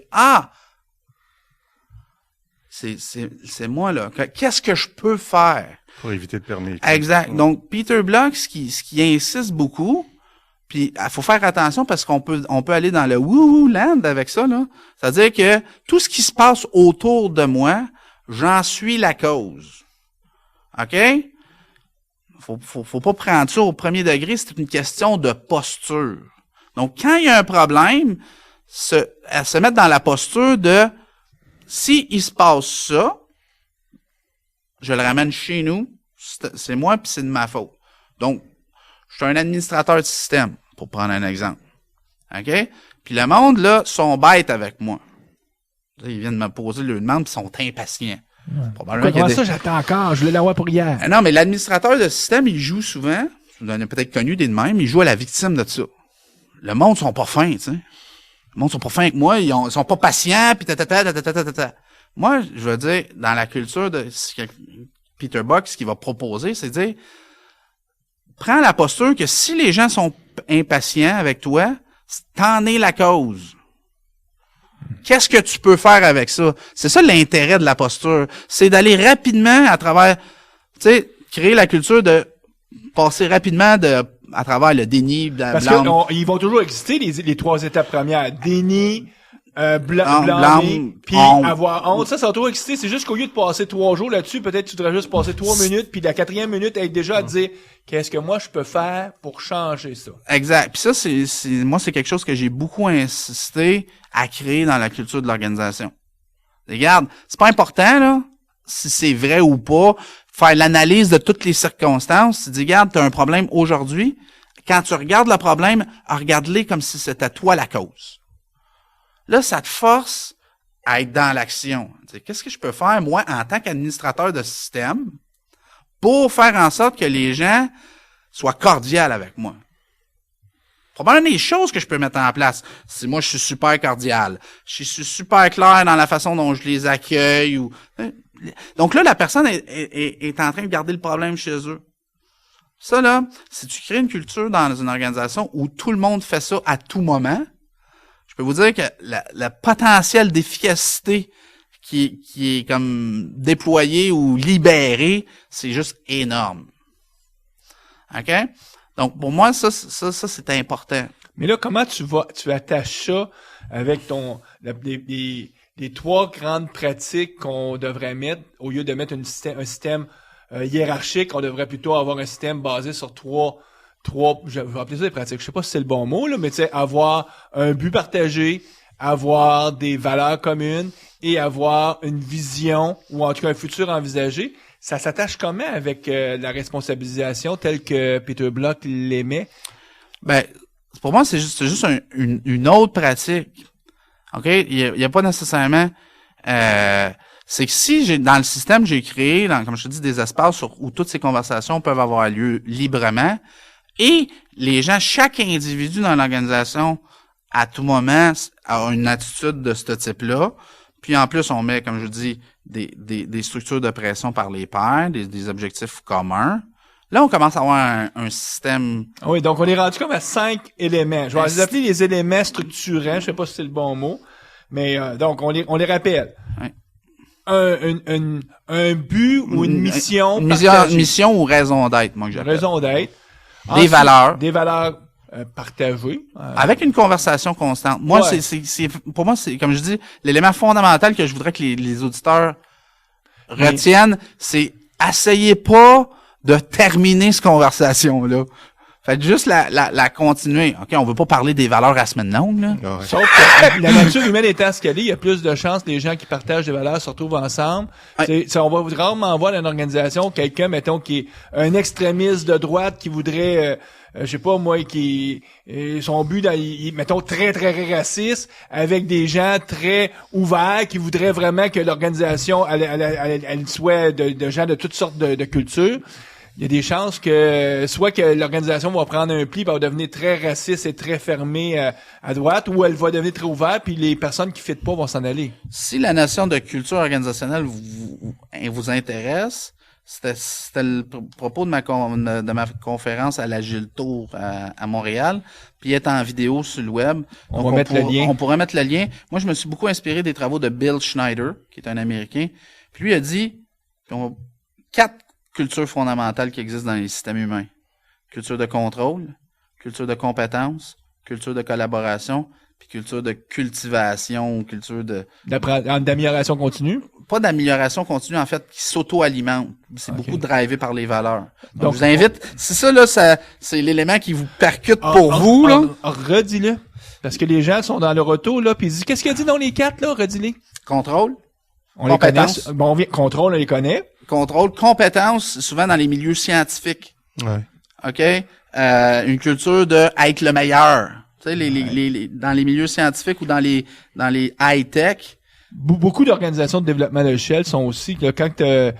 c'est moi, là. Qu'est-ce que je peux faire? Pour éviter de perdre mes clés. Exact. Donc, Peter Block, ce qui insiste beaucoup, puis il faut faire attention parce qu'on peut aller dans le woo land avec ça, là. C'est-à-dire que tout ce qui se passe autour de moi, j'en suis la cause. OK? Faut pas prendre ça au premier degré, c'est une question de posture. Donc, quand il y a un problème, se mettre dans la posture de si il se passe ça, je le ramène chez nous, c'est moi puis c'est de ma faute. Donc, je suis un administrateur de système, pour prendre un exemple. OK? Puis le monde, là, sont bêtes avec moi. Là, ils viennent me poser leur demande puis sont impatients. Comment ça, j'attends encore? Je voulais l'avoir pour hier. Non, mais l'administrateur de système, il joue souvent, vous en avez peut-être connu des de même, il joue à la victime de ça. Le monde sont pas fins, tu sais. Le monde sont pas fins avec moi, ils sont pas patients, pis ta. Moi, je veux dire, dans la culture de Peter Block, ce qu'il va proposer, c'est de dire, prends la posture que si les gens sont impatients avec toi, t'en es la cause. Qu'est-ce que tu peux faire avec ça? C'est ça l'intérêt de la posture. C'est d'aller rapidement à travers, tu sais, créer la culture de passer rapidement à travers le déni, parce qu'ils vont toujours exister, les 3 étapes premières. Déni, blâmer, puis avoir honte. Ça va toujours exister. C'est juste qu'au lieu de passer 3 jours là-dessus, peut-être tu devrais juste passer 3 minutes, puis la 4e minute, être déjà à te dire, qu'est-ce que moi je peux faire pour changer ça? Exact. Puis ça, moi, c'est quelque chose que j'ai beaucoup insisté à créer dans la culture de l'organisation. Regarde, c'est pas important, là, si c'est vrai ou pas, faire l'analyse de toutes les circonstances. Tu dis, regarde, t'as un problème aujourd'hui. Quand tu regardes le problème, regarde-le comme si c'était toi la cause. Là, ça te force à être dans l'action. Qu'est-ce que je peux faire, moi, en tant qu'administrateur de système, pour faire en sorte que les gens soient cordiales avec moi? Probablement des choses que je peux mettre en place. Si moi, je suis super cordial, je suis super clair dans la façon dont je les accueille. Donc là, la personne est en train de garder le problème chez eux. Ça, là, si tu crées une culture dans une organisation où tout le monde fait ça à tout moment, je peux vous dire que le potentiel d'efficacité qui est comme déployé ou libéré, c'est juste énorme. OK? Donc, pour moi, ça, c'est important. Mais là, comment tu attaches ça avec les 3 grandes pratiques qu'on devrait mettre, au lieu de mettre un système hiérarchique, on devrait plutôt avoir un système basé sur 3, je vais appeler ça des pratiques, je sais pas si c'est le bon mot, là, mais tu sais, avoir un but partagé, avoir des valeurs communes et avoir une vision, ou en tout cas un futur envisagé. Ça s'attache comment avec la responsabilisation telle que Peter Block l'aimait? Ben, pour moi, c'est juste une autre pratique. OK? Il y a pas nécessairement... c'est que si dans le système, j'ai créé, comme je te dis, des espaces où toutes ces conversations peuvent avoir lieu librement, et les gens, chaque individu dans l'organisation, à tout moment, a une attitude de ce type-là, Puis en plus, on met, comme je dis, des structures de pression par les pairs, des objectifs communs. Là, on commence à avoir un système... Oui, donc on est rendu comme à 5 éléments. Je vais les appeler les éléments structurants. Je sais pas si c'est le bon mot. Mais donc, on les rappelle. Ouais. Un but ou une mission Une partagée. mission ou raison d'être, moi, que j'appelle. Raison d'être. Des Ensuite, valeurs. Des valeurs partagées. Avec une conversation constante. Moi, Ouais. pour moi, c'est, comme je dis, l'élément fondamental que je voudrais que les auditeurs retiennent, c'est essayez pas de terminer cette conversation-là. Faites juste la continuer. OK, on veut pas parler des valeurs à semaine longue, là. Ah ouais. Sauf que la nature humaine étant ce qu'elle est, il y a plus de chances que les gens qui partagent des valeurs se retrouvent ensemble. Ouais. On va rarement voir dans une organisation quelqu'un, mettons, qui est un extrémiste de droite qui voudrait, je sais pas moi, qui son but, mettons, très, très, très raciste, avec des gens très ouverts qui voudraient vraiment que l'organisation, elle soit de gens de toutes sortes de cultures. Il y a des chances que soit que l'organisation va prendre un pli, puis elle va devenir très raciste et très fermée à droite, ou elle va devenir très ouverte, puis les personnes qui ne fitent pas vont s'en aller. Si la notion de culture organisationnelle vous intéresse, c'était le propos de ma conférence à l'Agile Tour à Montréal, puis il est en vidéo sur le web. On va mettre le lien. On pourrait mettre le lien. Moi, je me suis beaucoup inspiré des travaux de Bill Schneider, qui est un Américain. Puis lui a dit 4 cultures fondamentales qui existent dans les systèmes humains. Culture de contrôle, culture de compétence, culture de collaboration, puis culture de cultivation, culture D'amélioration continue. pas d'amélioration continue, en fait, qui s'auto-alimente. C'est beaucoup drivé par les valeurs. Donc, Donc, je vous invite, c'est ça, là, c'est l'élément qui vous percute pour vous, là. Redis-le. Parce que les gens sont dans leur auto, là, puis ils disent, qu'est-ce qu'il y a dit dans les 4, là, redis-les. Contrôle. On Compétence. les connaît. Bon, contrôle, on les connaît. Contrôle. Compétence, souvent dans les milieux scientifiques. Ouais. OK? Une culture de être le meilleur. Tu sais, dans les milieux scientifiques ou dans les high-tech. Beaucoup d'organisations de développement logiciel sont aussi, là, quand t'as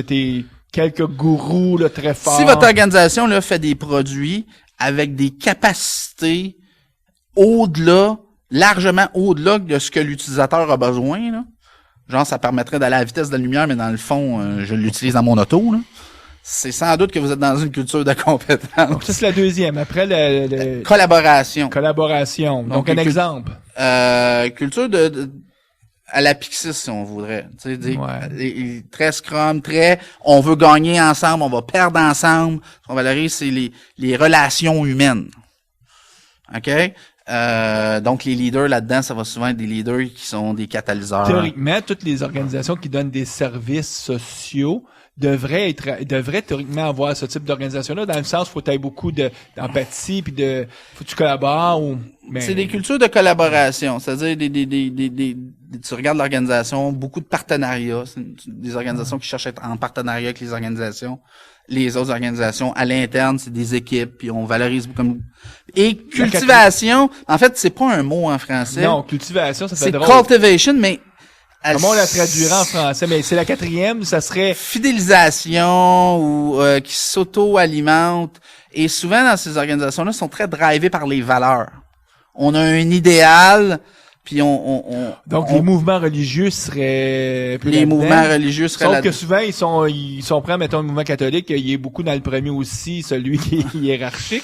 tes quelques gourous, là, très forts. Si votre organisation, là, fait des produits avec des capacités largement au-delà de ce que l'utilisateur a besoin, là. Genre, ça permettrait d'aller à la vitesse de la lumière, mais dans le fond, je l'utilise dans mon auto, là. C'est sans doute que vous êtes dans une culture de compétence. Donc, ça, c'est la deuxième. Après, Collaboration. Collaboration. Donc un exemple. Culture à la Pixis, si on voudrait. Tu sais, très Scrum, on veut gagner ensemble, on va perdre ensemble. Ce qu'on valorise, c'est les relations humaines. OK? Donc, les leaders là-dedans, ça va souvent être des leaders qui sont des catalyseurs. Théoriquement, toutes les organisations qui donnent des services sociaux devraient théoriquement avoir ce type d'organisation-là, dans le sens où faut que tu aies beaucoup d'empathie, puis faut que tu collabores. C'est des cultures de collaboration, c'est-à-dire tu regardes l'organisation, beaucoup de partenariats, c'est des organisations qui cherchent à être en partenariat avec les autres organisations à l'interne, c'est des équipes, puis on valorise comme et cultivation. En fait, c'est pas un mot en français. Non, cultivation, ça fait c'est drôle. cultivation, mais comment on la traduira en français? Mais c'est la quatrième, ça serait fidélisation ou qui s'auto-alimente. Et souvent dans ces organisations-là, sont très drivées par les valeurs. On a un idéal. Puis donc les mouvements religieux seraient les mouvements religieux seraient sauf que souvent ils sont prêts, mettons, le mouvement catholique, il est beaucoup dans le premier aussi, celui qui est hiérarchique.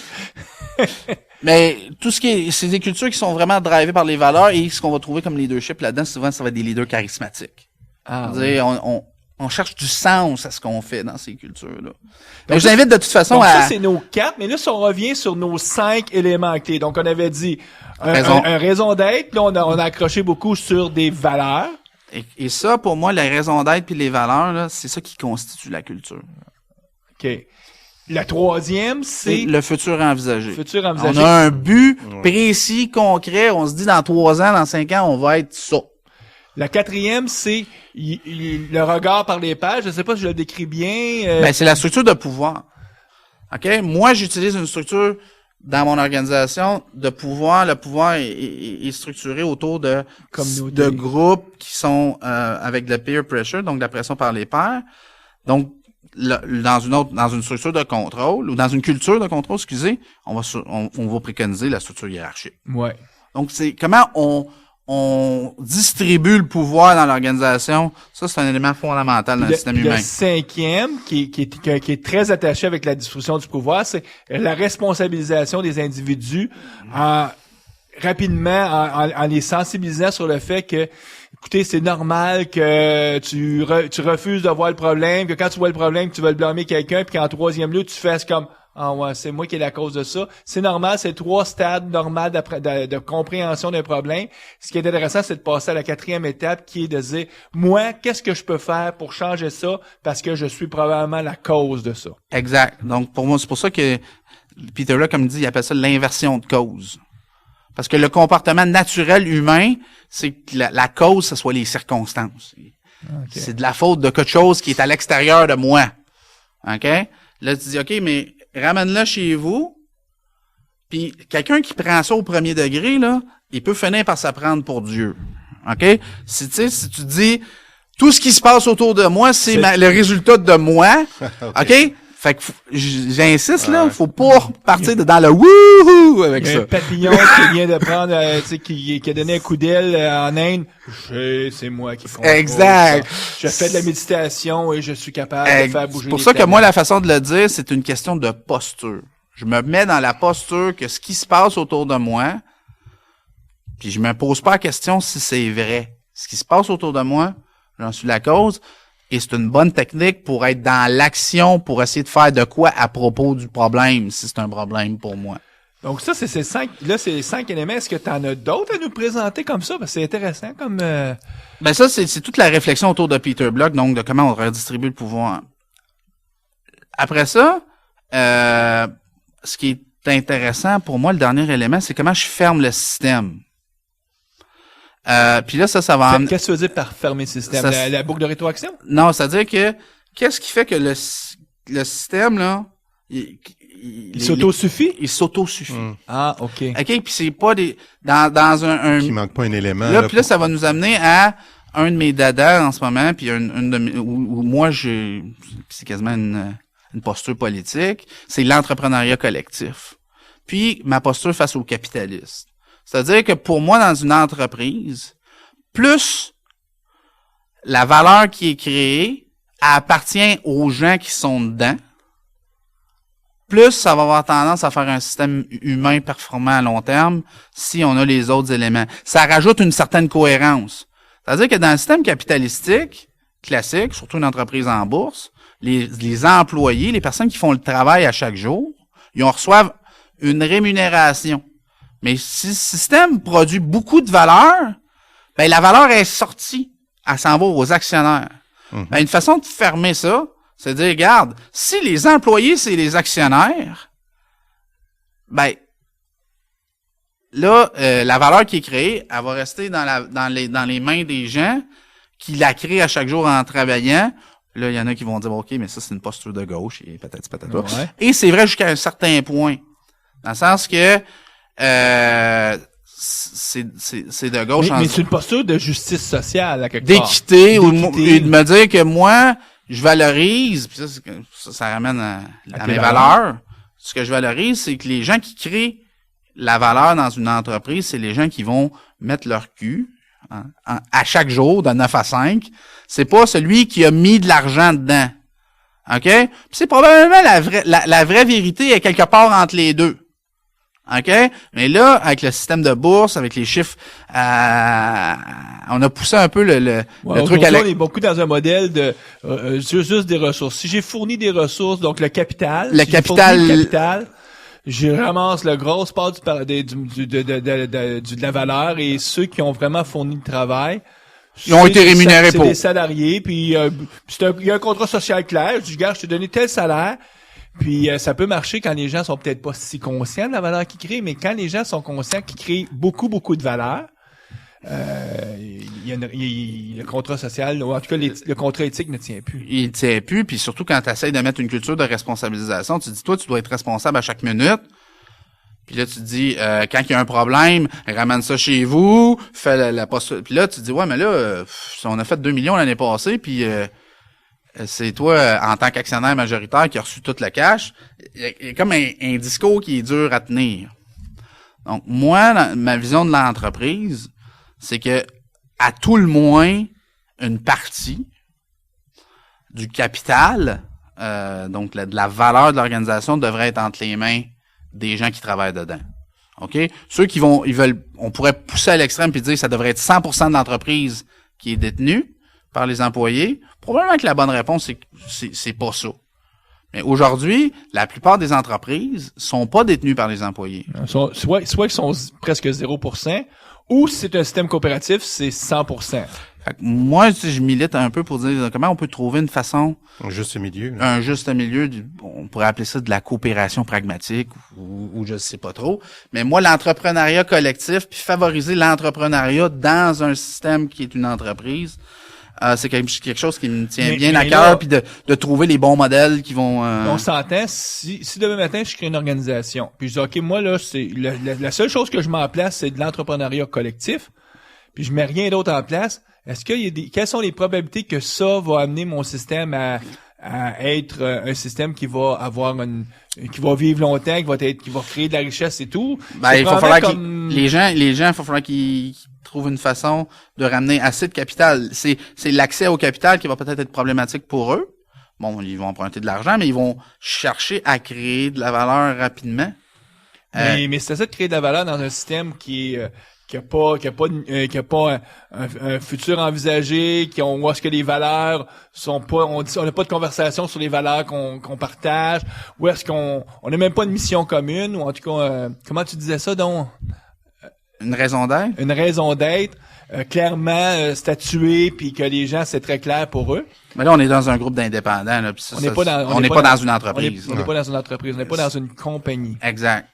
Mais tout ce qui est, c'est des cultures qui sont vraiment drivées par les valeurs, et ce qu'on va trouver comme leadership là-dedans, souvent ça va être des leaders charismatiques. C'est-à-dire, on cherche du sens à ce qu'on fait dans ces cultures-là. Donc, je vous invite de toute façon donc à... ça, c'est nos 4, mais là, si on revient sur nos 5 éléments clés. Donc, on avait dit un raison d'être, là, on a accroché beaucoup sur des valeurs. Et ça, pour moi, la raison d'être puis les valeurs, là, c'est ça qui constitue la culture. OK. La troisième, c'est... le futur envisagé. Futur envisagé. On a un but précis, concret, on se dit dans 3 ans, dans 5 ans, on va être ça. La quatrième, c'est le regard par les pairs. Je sais pas si je le décris bien. C'est la structure de pouvoir. OK? Moi, j'utilise une structure dans mon organisation de pouvoir. Le pouvoir est structuré autour de groupes qui sont avec le peer pressure, donc de la pression par les pairs. Donc, dans une structure de contrôle, ou dans une culture de contrôle, excusez, on va préconiser la structure hiérarchique. Ouais. Donc, c'est comment on distribue le pouvoir dans l'organisation, ça, c'est un élément fondamental dans le système humain. Le cinquième, qui est très attaché avec la distribution du pouvoir, c'est la responsabilisation des individus rapidement en les sensibilisant sur le fait que, écoutez, c'est normal que tu refuses de voir le problème, que quand tu vois le problème, tu vas le blâmer quelqu'un, puis qu'en troisième lieu, tu fasses comme ah ouais, c'est moi qui est la cause de ça. C'est normal, c'est 3 stades normaux de compréhension d'un problème. Ce qui est intéressant, c'est de passer à la 4e étape qui est de dire moi, qu'est-ce que je peux faire pour changer ça parce que je suis probablement la cause de ça. Exact. Donc pour moi, c'est pour ça que Peter Luck, comme il dit, il appelle ça l'inversion de cause. Parce que le comportement naturel humain, c'est que la cause, ce soit les circonstances. Okay. C'est de la faute de quelque chose qui est à l'extérieur de moi. OK? Là, tu dis, OK, mais ramène-le chez vous. Puis quelqu'un qui prend ça au premier degré, là, il peut finir par s'apprendre pour Dieu. OK? Si tu dis, tout ce qui se passe autour de moi, c'est le résultat de moi. OK? Fait que j'insiste là, faut pas partir dans le wouhou avec ça. Un papillon qui vient de prendre, qui a donné un coup d'aile en Inde, c'est moi qui contrôle. Exact. Ça. Je fais de la méditation et je suis capable de faire bouger. C'est pour ça que moi la façon de le dire, c'est une question de posture. Je me mets dans la posture que ce qui se passe autour de moi, puis je me pose pas la question si c'est vrai. Ce qui se passe autour de moi, j'en suis la cause. Et c'est une bonne technique pour être dans l'action, pour essayer de faire de quoi à propos du problème, si c'est un problème pour moi. Donc ça, c'est ces 5 éléments. Est-ce que tu en as d'autres à nous présenter comme ça? Parce que c'est intéressant comme... Ben ça, c'est toute la réflexion autour de Peter Block, donc de comment on redistribue le pouvoir. Après ça, ce qui est intéressant pour moi, le dernier élément, c'est comment je ferme le système. Puis là, ça va amener... Qu'est-ce que tu veux dire par fermer le système? La boucle de rétroaction? Non, c'est-à-dire que, qu'est-ce qui fait que le système, là, il s'autosuffit? Il s'autosuffit. Ah, OK. OK, puis c'est pas dans un... Qui manque pas un élément. Là, puis là, ça va nous amener à un de mes dadas en ce moment, puis où moi, c'est quasiment une posture politique, c'est l'entrepreneuriat collectif. Puis, ma posture face aux capitalistes. C'est-à-dire que pour moi, dans une entreprise, plus la valeur qui est créée appartient aux gens qui sont dedans, plus ça va avoir tendance à faire un système humain performant à long terme si on a les autres éléments. Ça rajoute une certaine cohérence. C'est-à-dire que dans le système capitalistique classique, surtout une entreprise en bourse, les employés, les personnes qui font le travail à chaque jour, ils reçoivent une rémunération. Mais si le système produit beaucoup de valeur, ben la valeur est sortie. Elle s'en va aux actionnaires. Ben, une façon de fermer ça, c'est de dire, regarde, si les employés, c'est les actionnaires, ben là, la valeur qui est créée, elle va rester dans les mains des gens qui la créent à chaque jour en travaillant. Là, il y en a qui vont dire, OK, mais ça, c'est une posture de gauche, et peut-être. Ouais. Et c'est vrai jusqu'à un certain point. Dans le sens que c'est de gauche mais c'est une posture de justice sociale à quelque d'équité ou de me dire que moi je valorise, puis ça ramène à mes valeurs. Ce que je valorise, c'est que les gens qui créent la valeur dans une entreprise, c'est les gens qui vont mettre leur cul à chaque jour de 9 à 5. C'est pas celui qui a mis de l'argent dedans. OK? Puis c'est probablement la vraie vérité est quelque part entre les deux. OK? Mais là, avec le système de bourse, avec les chiffres, on a poussé un peu le truc à on est beaucoup dans un modèle de juste des ressources. Si j'ai fourni des ressources, donc le capital, je ramasse le gros part de la valeur et ceux qui ont vraiment fourni le travail, ils ont été rémunérés pour. C'est des salariés, puis il y a un contrat social clair. Je dis, regarde, je t'ai donné tel salaire. Puis ça peut marcher quand les gens sont peut-être pas si conscients de la valeur qu'ils créent, mais quand les gens sont conscients qu'ils créent beaucoup de valeur, le contrat social, ou en tout cas le contrat éthique ne tient plus. Il tient plus, puis surtout quand tu essaies de mettre une culture de responsabilisation, tu dis, toi, tu dois être responsable à chaque minute. Puis là, tu te dis, quand il y a un problème, ramène ça chez vous, fais la posture. Puis là, tu te dis, ouais, mais là, on a fait 2 millions l'année passée, puis... c'est toi, en tant qu'actionnaire majoritaire, qui a reçu toute la cash. Il y a comme un discours qui est dur à tenir. Donc, moi, ma vision de l'entreprise, c'est que, à tout le moins, une partie du capital, donc de la valeur de l'organisation devrait être entre les mains des gens qui travaillent dedans. OK? Ceux qui on pourrait pousser à l'extrême puis dire que ça devrait être 100% de l'entreprise qui est détenue par les employés. Probablement que la bonne réponse, c'est pas ça. Mais aujourd'hui, la plupart des entreprises sont pas détenues par les employés. Soit qu'ils sont presque 0%, ou si c'est un système coopératif, c'est 100%. Fait que moi, je milite un peu pour dire comment on peut trouver une façon... Un juste milieu. Un juste milieu, on pourrait appeler ça de la coopération pragmatique ou je sais pas trop. Mais moi, l'entrepreneuriat collectif, puis favoriser l'entrepreneuriat dans un système qui est une entreprise, c'est quelque chose qui me tient bien à cœur, puis de trouver les bons modèles qui vont... On s'entend, si demain matin, je crée une organisation, puis je dis, OK, moi, là, c'est la seule chose que je mets en place, c'est de l'entrepreneuriat collectif, puis je mets rien d'autre en place, est-ce qu'il y a quelles sont les probabilités que ça va amener mon système à être un système qui va avoir qui va vivre longtemps, qui va créer de la richesse et tout? Ben, il va falloir les gens, il va falloir qu'ils trouvent une façon de ramener assez de capital. C'est l'accès au capital qui va peut-être être problématique pour eux. Bon, ils vont emprunter de l'argent, mais ils vont chercher à créer de la valeur rapidement. Mais c'est ça de créer de la valeur dans un système qui a pas un futur envisagé, où est-ce que les valeurs sont pas, on n'a pas de conversation sur les valeurs qu'on partage, où est-ce qu'on n'a même pas de mission commune, ou en tout cas, comment tu disais ça donc? Une raison d'être? Une raison d'être, clairement statuée, puis que les gens, c'est très clair pour eux. Mais là, on est dans un groupe d'indépendants, là, on n'est pas dans une entreprise. On n'est pas dans une entreprise, on n'est pas dans une compagnie. Exact.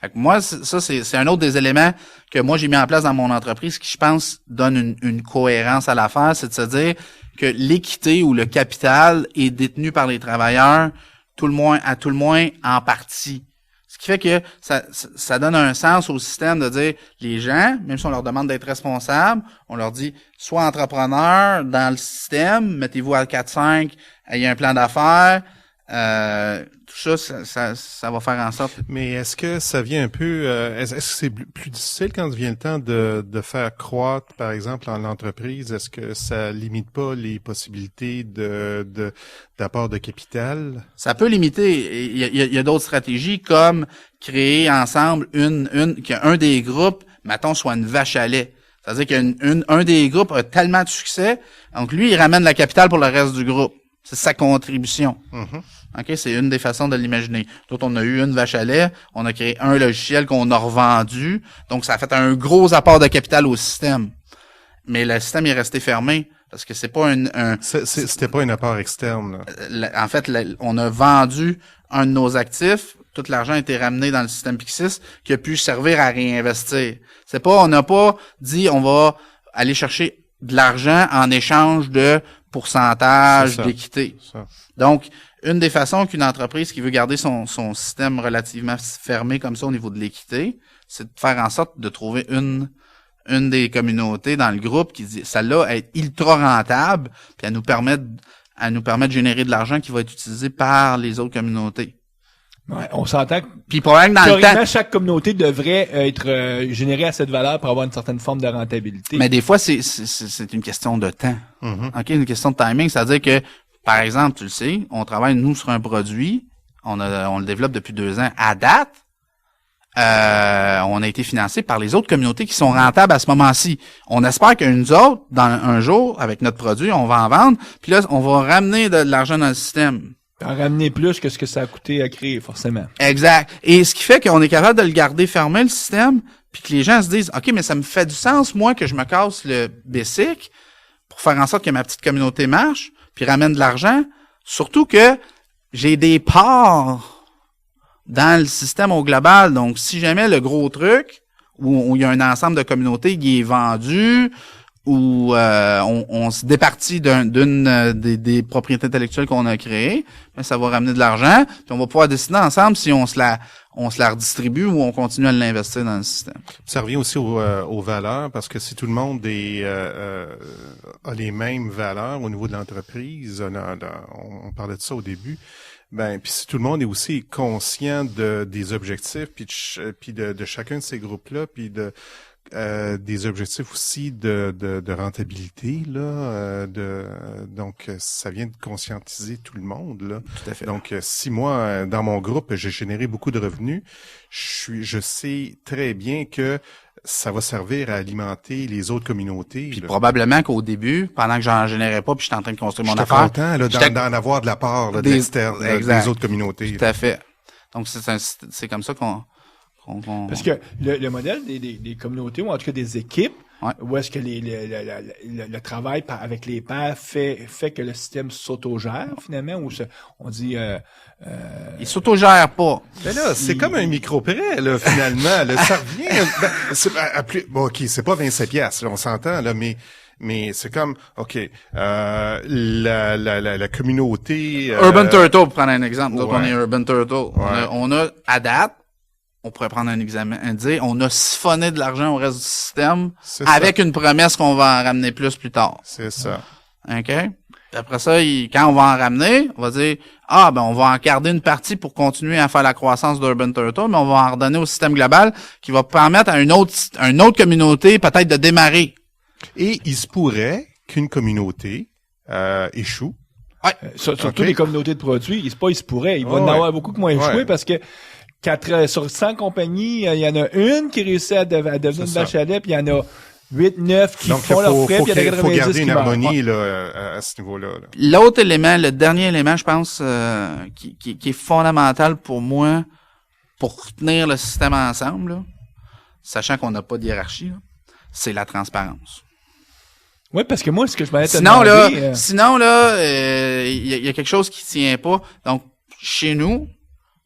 Fait que moi, ça, c'est un autre des éléments que moi, j'ai mis en place dans mon entreprise qui, je pense, donne une cohérence à l'affaire, c'est de se dire que l'équité ou le capital est détenu par les travailleurs, à tout le moins en partie. Ce qui fait que ça donne un sens au système de dire, les gens, même si on leur demande d'être responsables, on leur dit, sois entrepreneur dans le système, mettez-vous à 4-5, ayez un plan d'affaires, tout ça va faire en sorte. Mais est-ce que ça vient un peu, est-ce que c'est plus difficile quand vient le temps de faire croître, par exemple, en l'entreprise? Est-ce que ça limite pas les possibilités d'apport de capital? Ça peut limiter. Il y a d'autres stratégies comme créer ensemble qu'un des groupes, mettons, soit une vache à lait. C'est-à-dire qu'un des groupes a tellement de succès, donc lui, il ramène la capitale pour le reste du groupe. C'est sa contribution. Mm-hmm. OK, c'est une des façons de l'imaginer. D'autres, on a eu une vache à lait, on a créé un logiciel qu'on a revendu, donc ça a fait un gros apport de capital au système. Mais le système est resté fermé parce que c'est pas c'était pas un apport externe, là. En fait, on a vendu un de nos actifs, tout l'argent a été ramené dans le système Pixis qui a pu servir à réinvestir. On n'a pas dit on va aller chercher de l'argent en échange de pourcentage d'équité. Donc, une des façons qu'une entreprise qui veut garder son système relativement fermé comme ça au niveau de l'équité, c'est de faire en sorte de trouver une des communautés dans le groupe qui dit celle-là est ultra rentable, puis elle nous permet de générer de l'argent qui va être utilisé par les autres communautés. Ouais, on s'entend que puis probablement dans le temps, chaque communauté devrait être générée à cette valeur pour avoir une certaine forme de rentabilité. Mais des fois, c'est une question de temps. Mm-hmm. OK, une question de timing, c'est-à-dire que, par exemple, tu le sais, on travaille, nous, sur un produit, on le développe depuis 2 ans. À date, on a été financé par les autres communautés qui sont rentables à ce moment-ci. On espère que nous autres, dans un jour, avec notre produit, on va en vendre, puis là, on va ramener de l'argent dans le système. En ramener plus que ce que ça a coûté à créer, forcément. Exact. Et ce qui fait qu'on est capable de le garder fermé, le système, puis que les gens se disent, OK, mais ça me fait du sens, moi, que je me casse le basic pour faire en sorte que ma petite communauté marche, puis ramène de l'argent. Surtout que j'ai des parts dans le système au global. Donc, si jamais le gros truc, où il y a un ensemble de communautés qui est vendu, où on se départit d'une des propriétés intellectuelles qu'on a créées, ben ça va ramener de l'argent, puis on va pouvoir décider ensemble si on se la redistribue ou on continue à l'investir dans le système. Ça revient aussi aux valeurs, parce que si tout le monde a les mêmes valeurs au niveau de l'entreprise, on parlait de ça au début, Ben, puis si tout le monde est aussi conscient des objectifs, puis de chacun de ces groupes-là, puis des objectifs aussi de rentabilité, là, donc ça vient de conscientiser tout le monde, là. Tout à fait. Donc si moi dans mon groupe j'ai généré beaucoup de revenus, je sais très bien que ça va servir à alimenter les autres communautés. Puis là. Probablement qu'au début, pendant que j'en générais pas, puis j'étais en train de construire mon J'étais affaire. content là, d'en avoir de la part là, de Des- l'externe, exact. des autres communautés. Tout à fait. Donc c'est comme ça qu'on Parce que le modèle des communautés, ou en tout cas des équipes, Ouais. où est-ce que le travail avec les pairs fait que le système s'autogère, finalement, ou on dit... ils s'autogèrent pas. Mais là, c'est comme un micro-prêt, là, finalement. Là, ça revient... c'est, bon, OK, c'est pas 27 piastres, là, on s'entend, là, mais c'est comme, OK, la communauté... Urban Turtle, pour prendre un exemple. Nous autres, ouais. on est Urban Turtle. Ouais. On a, à date, on pourrait prendre un examen, dire, on a siphonné de l'argent au reste du système C'est avec une promesse qu'on va en ramener plus tard. C'est ça. OK? Après ça, quand on va en ramener, on va dire, on va en garder une partie pour continuer à faire la croissance d'Urban Turtle, mais on va en redonner au système global qui va permettre à une autre communauté peut-être de démarrer. Et il se pourrait qu'une communauté échoue. Surtout Ok. les communautés de produits, il se pourrait. Il va Oh, en ouais. avoir beaucoup qui vont échouer Ouais. parce que sur 100 compagnies, il y en a une qui réussit à devenir une ça. vache à lait, puis il y en a 8-9 qui Donc, font leurs frais, faut puis il y en a faut 90 garder qui une meurent. harmonie là, à ce niveau-là. Là. L'autre élément, le dernier élément, je pense, qui est fondamental pour moi, pour tenir le système ensemble, là, sachant qu'on n'a pas de hiérarchie, là, c'est la transparence. Oui, parce que moi, ce que je m'allais te Sinon, demander, il y a quelque chose qui tient pas. Donc, chez nous,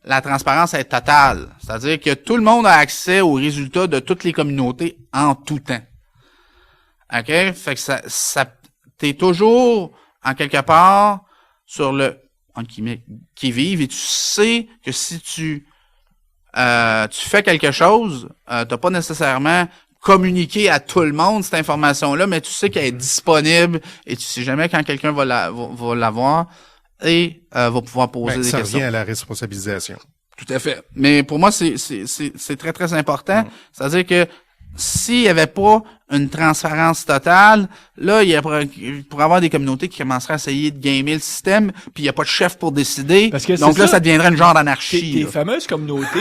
la transparence est totale. C'est-à-dire que tout le monde a accès aux résultats de toutes les communautés en tout temps. OK? Fait que t'es toujours, en quelque part, sur le, entre guillemets, qui vive, et tu sais que si tu fais quelque chose, t'as pas nécessairement communiqué à tout le monde cette information-là, mais tu sais qu'elle est disponible et tu sais jamais quand quelqu'un va l'avoir et va pouvoir poser des ça questions. revient à la responsabilisation. Tout à fait. Mais pour moi, c'est très, très important. C'est-à-dire que s'il y avait pas une transparence totale, là, il pourrait avoir des communautés qui commenceraient à essayer de gamer le système, puis il n'y a pas de chef pour décider. Parce que donc c'est là, ça. ça deviendrait une genre d'anarchie. Tes là. fameuses communautés,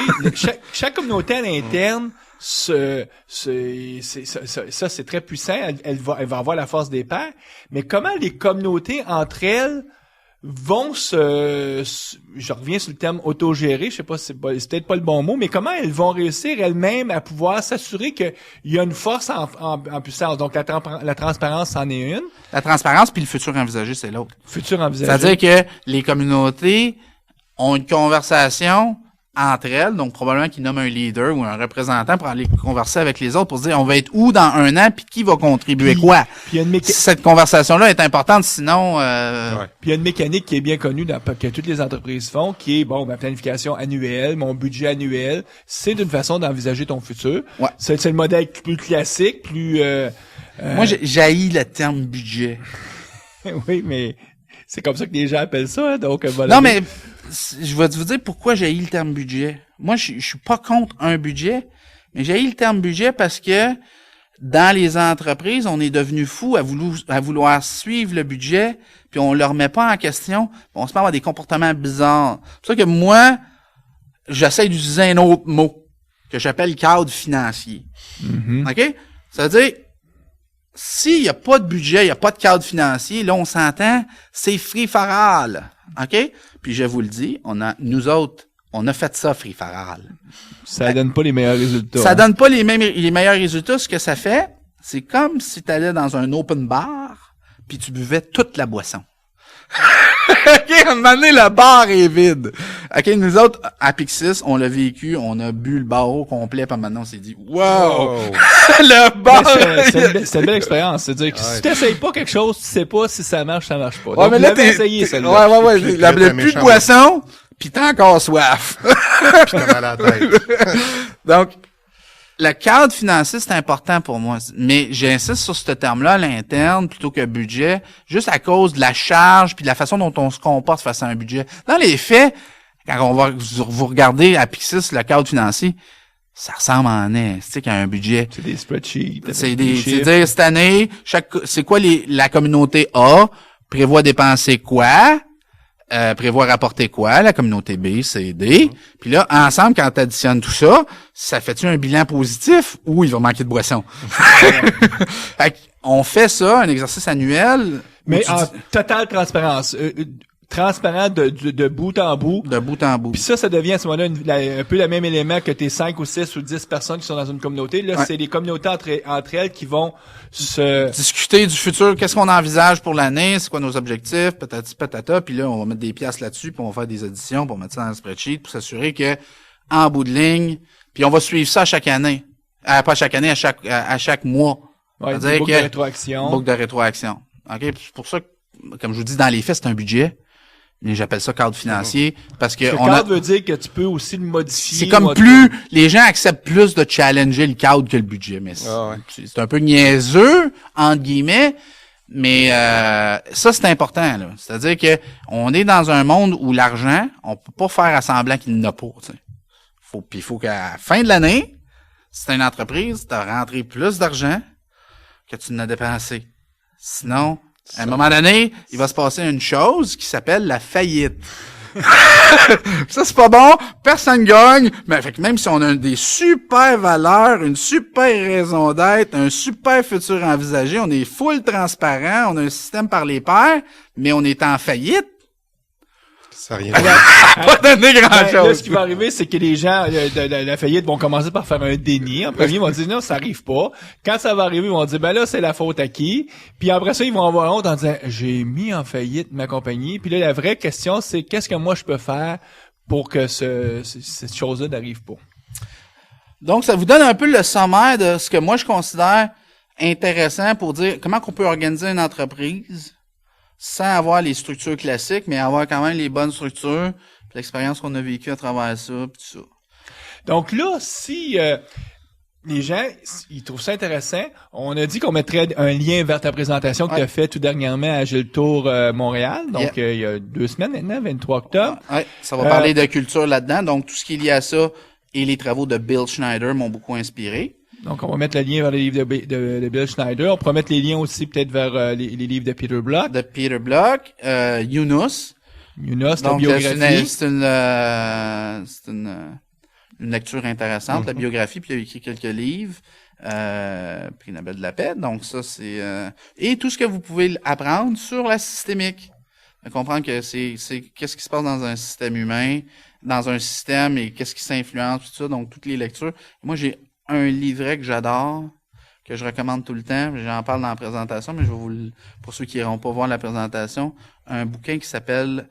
chaque communauté à l'interne, ça c'est très puissant. Elle va avoir la force des pairs. Mais comment les communautés entre elles vont je reviens sur le terme autogérer, je sais pas, c'est peut-être pas le bon mot, mais comment elles vont réussir elles-mêmes à pouvoir s'assurer qu'il y a une force en puissance. Donc la transparence, c'en est une. La transparence puis le futur envisagé, c'est l'autre. Futur envisagé. C'est-à-dire que les communautés ont une conversation entre elles, donc probablement qu'ils nomment un leader ou un représentant pour aller converser avec les autres pour se dire on va être où dans un an puis qui va contribuer quoi. Puis il y a une Cette conversation-là est importante, sinon Puis il y a une mécanique qui est bien connue que toutes les entreprises font, qui est ma planification annuelle, mon budget annuel. C'est une façon d'envisager ton futur. Ouais. C'est le modèle plus classique, plus moi j'haïs le terme budget. oui, mais c'est comme ça que les gens appellent ça, hein, donc voilà. Non, mais je vais vous dire pourquoi j'ai le terme budget. Moi, je suis pas contre un budget, mais j'ai le terme budget parce que dans les entreprises, on est devenu fou à vouloir suivre le budget, puis on le remet pas en question, puis on se met à avoir des comportements bizarres. C'est pour ça que moi, j'essaie d'utiliser un autre mot que j'appelle cadre financier. Mm-hmm. OK? C'est-à-dire, s'il y a pas de budget, il y a pas de cadre financier, là, on s'entend, c'est free for all. OK? Puis je vous le dis, nous autres, on a fait ça free for all. Ça donne pas les meilleurs résultats. Ça donne pas les meilleurs résultats. Ce que ça fait, c'est comme si tu allais dans un open bar puis tu buvais toute la boisson. OK, à un moment donné, le bar est vide. OK, nous autres, à Pixis, on l'a vécu, on a bu le bar au complet, puis maintenant on s'est dit, wow! Le bar! C'est une belle expérience. C'est-à-dire que si tu t'essayes pas quelque chose, tu sais pas si ça marche pas. Ouais, Donc, mais là, vous l'avez essayé, celle-là. Ouais. Puis La t'as plus de méchant. boisson, puis t'as encore soif. Puis t'as mal à la tête. Donc, le cadre financier, c'est important pour moi. Mais j'insiste sur ce terme-là à l'interne plutôt que budget, juste à cause de la charge puis de la façon dont on se comporte face à un budget. Dans les faits, quand on va vous regarder à Pixis, le cadre financier, ça ressemble en est, qu'à un budget. C'est des spreadsheets. C'est dire, cette année, c'est quoi la communauté A prévoit dépenser quoi? Prévoir rapporter quoi, la communauté B, C, D. Puis là, ensemble, quand tu additionnes tout ça, ça fait-tu un bilan positif ou il va manquer de boisson? On fait ça, un exercice annuel. Mais en totale transparence. Transparent de bout en bout. De bout en bout. Puis ça devient à ce moment-là un peu le même élément que tes 5 ou 6 ou 10 personnes qui sont dans une communauté. Là, c'est les communautés entre elles qui vont se discuter du futur, qu'est-ce qu'on envisage pour l'année, c'est quoi nos objectifs, patati patata, puis là, on va mettre des pièces là-dessus, puis on va faire des additions, pour mettre ça dans le spreadsheet, pour s'assurer que, en bout de ligne, puis on va suivre ça à chaque année. Pas chaque année, à chaque mois. Ouais, des boucles de rétroaction. Boucle de rétroaction. OK? C'est pour ça que, comme je vous dis, dans les faits, c'est un budget. Mais j'appelle ça cadre financier parce que le cadre veut dire que tu peux aussi le modifier. C'est comme plus les gens acceptent plus de challenger le cadre que le budget, mais c'est un peu niaiseux entre guillemets, mais ça c'est important là. C'est-à-dire que on est dans un monde où l'argent, on peut pas faire à semblant qu'il n'a pas, tu sais. Il faut qu'à la fin de l'année, si t'es une entreprise, tu as rentré plus d'argent que tu n'as dépensé. Sinon, à un moment donné, il va se passer une chose qui s'appelle la faillite. Ça, c'est pas bon. Personne gagne. Mais fait que même si on a des super valeurs, une super raison d'être, un super futur envisagé, on est full transparent, on a un système par les pairs, mais on est en faillite. Ça n'a rien pas donné grand-chose. Là, ce qui va arriver, c'est que les gens de la faillite vont commencer par faire un déni. En premier, ils vont dire non, ça arrive pas. Quand ça va arriver, ils vont dire ben là, c'est la faute à qui? Puis après ça, ils vont avoir honte en disant j'ai mis en faillite ma compagnie. Puis là, la vraie question, c'est qu'est-ce que moi je peux faire pour que cette chose-là n'arrive pas? Donc, ça vous donne un peu le sommaire de ce que moi je considère intéressant pour dire comment qu'on peut organiser une entreprise sans avoir les structures classiques, mais avoir quand même les bonnes structures, puis l'expérience qu'on a vécue à travers ça, puis tout ça. Donc là, si les gens ils trouvent ça intéressant, on a dit qu'on mettrait un lien vers ta présentation que tu as fait tout dernièrement à Agile Tour Montréal, donc il y a 2 semaines maintenant, 23 octobre. Ouais, ça va parler de culture là-dedans, donc tout ce qui est lié à ça et les travaux de Bill Schneider m'ont beaucoup inspiré. Donc, on va mettre le lien vers les livres de Bill Schneider. On pourra mettre les liens aussi peut-être vers les livres de Peter Block. De Peter Block, Yunus. Yunus, la biographie. C'est une lecture intéressante, la biographie, puis il a écrit quelques livres, prix Nobel de la paix. Donc ça, c'est et tout ce que vous pouvez apprendre sur la systémique. Comprendre que c'est qu'est-ce qui se passe dans un système humain, dans un système et qu'est-ce qui s'influence, tout ça. Donc toutes les lectures. Moi, j'ai un livret que j'adore, que je recommande tout le temps. J'en parle dans la présentation, mais je vais pour ceux qui iront pas voir la présentation, un bouquin qui s'appelle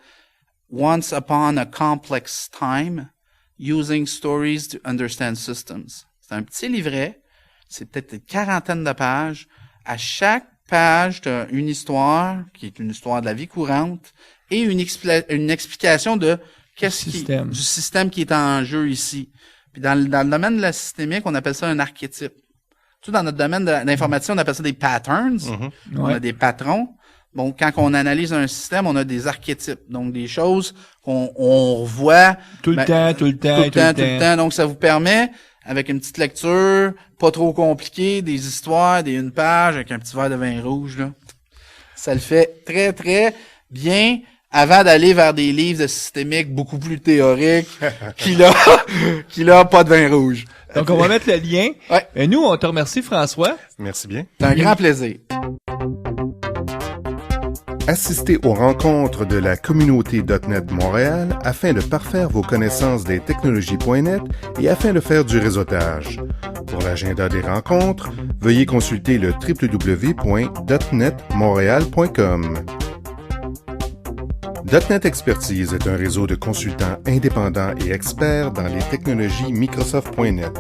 Once Upon a Complex Time, Using Stories to Understand Systems. C'est un petit livret. C'est peut-être une 40aine de pages. À chaque page, tu as une histoire, qui est une histoire de la vie courante, et une explication de du système qui est en jeu ici. Puis dans le domaine de la systémique, on appelle ça un archétype. Tu sais, dans notre domaine d'informatique, on appelle ça des patterns. On a des patrons. Bon, quand on analyse un système, on a des archétypes. Donc, des choses qu'on revoit. Tout le temps. Donc, ça vous permet, avec une petite lecture, pas trop compliquée, des histoires, une page, avec un petit verre de vin rouge, là. Ça le fait très, très bien. Avant d'aller vers des livres de systémique beaucoup plus théoriques, qui là, pas de vin rouge. Donc, on va mettre le lien. Ouais. Et nous, on te remercie, François. Merci bien. C'est un grand plaisir. Assistez aux rencontres de la communauté .NET Montréal afin de parfaire vos connaissances des technologies.net et afin de faire du réseautage. Pour l'agenda des rencontres, veuillez consulter le www.netmontreal.com. .NET Expertise est un réseau de consultants indépendants et experts dans les technologies Microsoft.net.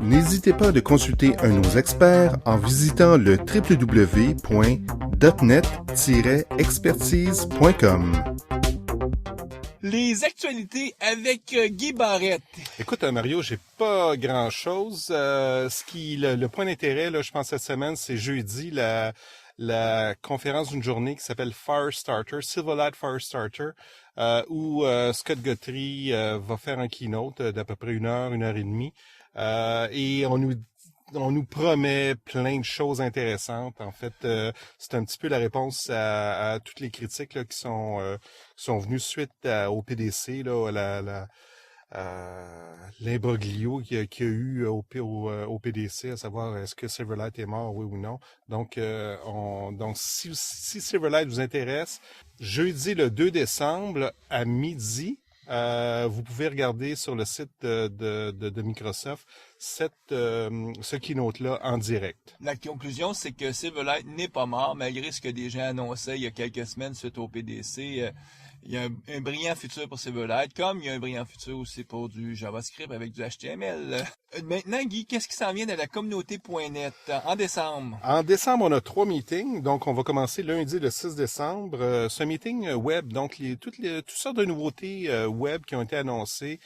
N'hésitez pas de consulter un de nos experts en visitant le www.net-expertise.com. Les actualités avec Guy Barrette. Écoute, Mario, j'ai pas grand-chose. Le point d'intérêt, là, je pense, cette semaine, c'est jeudi, la conférence d'une journée qui s'appelle Firestarter, Silverlight Firestarter, où Scott Guthrie va faire un keynote d'à peu près 1 heure et demie. Et on nous promet plein de choses intéressantes. En fait, c'est un petit peu la réponse à toutes les critiques là, qui sont venues suite au PDC, là, l'imbroglio qu'il y a eu au PDC, à savoir est-ce que Silverlight est mort, oui ou non. Donc si Silverlight vous intéresse, jeudi le 2 décembre à midi, vous pouvez regarder sur le site de Microsoft ce keynote-là en direct. La conclusion, c'est que Silverlight n'est pas mort, malgré ce que des gens annonçaient il y a quelques semaines suite au PDC. Il y a un brillant futur pour Silverlight, comme il y a un brillant futur aussi pour du JavaScript avec du HTML. Maintenant, Guy, qu'est-ce qui s'en vient de la communauté.net en décembre? En décembre, on a 3 meetings. Donc, on va commencer lundi, le 6 décembre. Ce meeting web, donc toutes sortes de nouveautés web qui ont été annoncées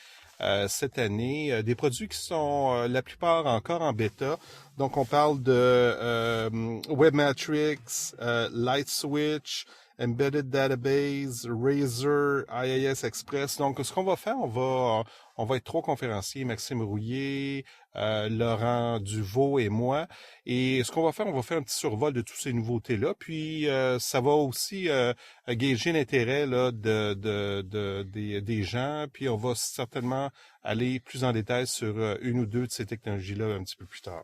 cette année. Des produits qui sont la plupart encore en bêta. Donc, on parle de Webmatrix, LightSwitch, Embedded Database, Razor, IIS Express. Donc, ce qu'on va faire, on va être 3 conférenciers, Maxime Rouillet, Laurent Duvaux et moi. Et ce qu'on va faire, on va faire un petit survol de toutes ces nouveautés-là. Puis, ça va aussi gager l'intérêt là des gens. Puis, on va certainement aller plus en détail sur une ou deux de ces technologies-là un petit peu plus tard.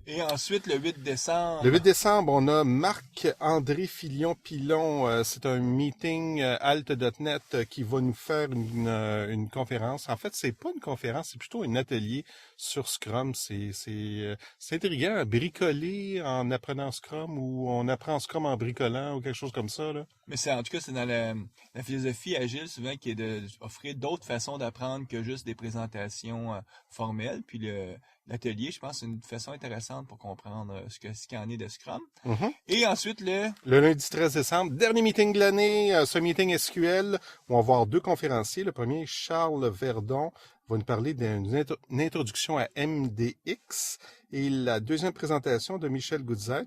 Et ensuite, le 8 décembre... Le 8 décembre, on a Marc-André Filion-Pilon. C'est un meeting alt.net qui va nous faire une conférence. En fait, c'est pas une conférence, c'est plutôt un atelier sur Scrum. C'est intriguant. Bricoler en apprenant Scrum ou on apprend Scrum en bricolant ou quelque chose comme ça, là. Mais en tout cas, c'est dans la philosophie agile souvent qui est d'offrir d'autres façons d'apprendre que juste des présentations formelles. Puis l'atelier, je pense, c'est une façon intéressante pour comprendre ce qu'il en est de Scrum. Mm-hmm. Et ensuite, le lundi 13 décembre, dernier meeting de l'année, ce meeting SQL, où on va avoir 2 conférenciers. Le premier, Charles Verdon, va nous parler d'une introduction à MDX. Et la deuxième présentation de Michel Goudzet,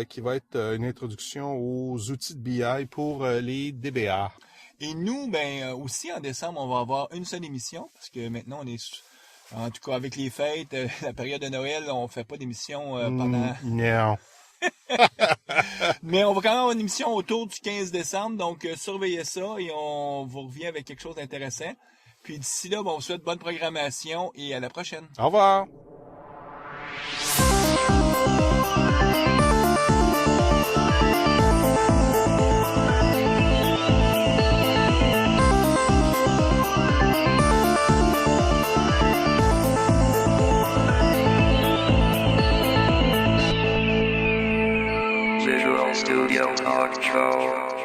qui va être une introduction aux outils de BI pour les DBA. Et nous, aussi en décembre, on va avoir une seule émission, parce que maintenant, on est... En tout cas, avec les fêtes, la période de Noël, on fait pas d'émission pendant... Non. Mais on va quand même avoir une émission autour du 15 décembre, donc surveillez ça et on vous revient avec quelque chose d'intéressant. Puis d'ici là, on vous souhaite bonne programmation et à la prochaine. Au revoir. Visual Studio Talk Show.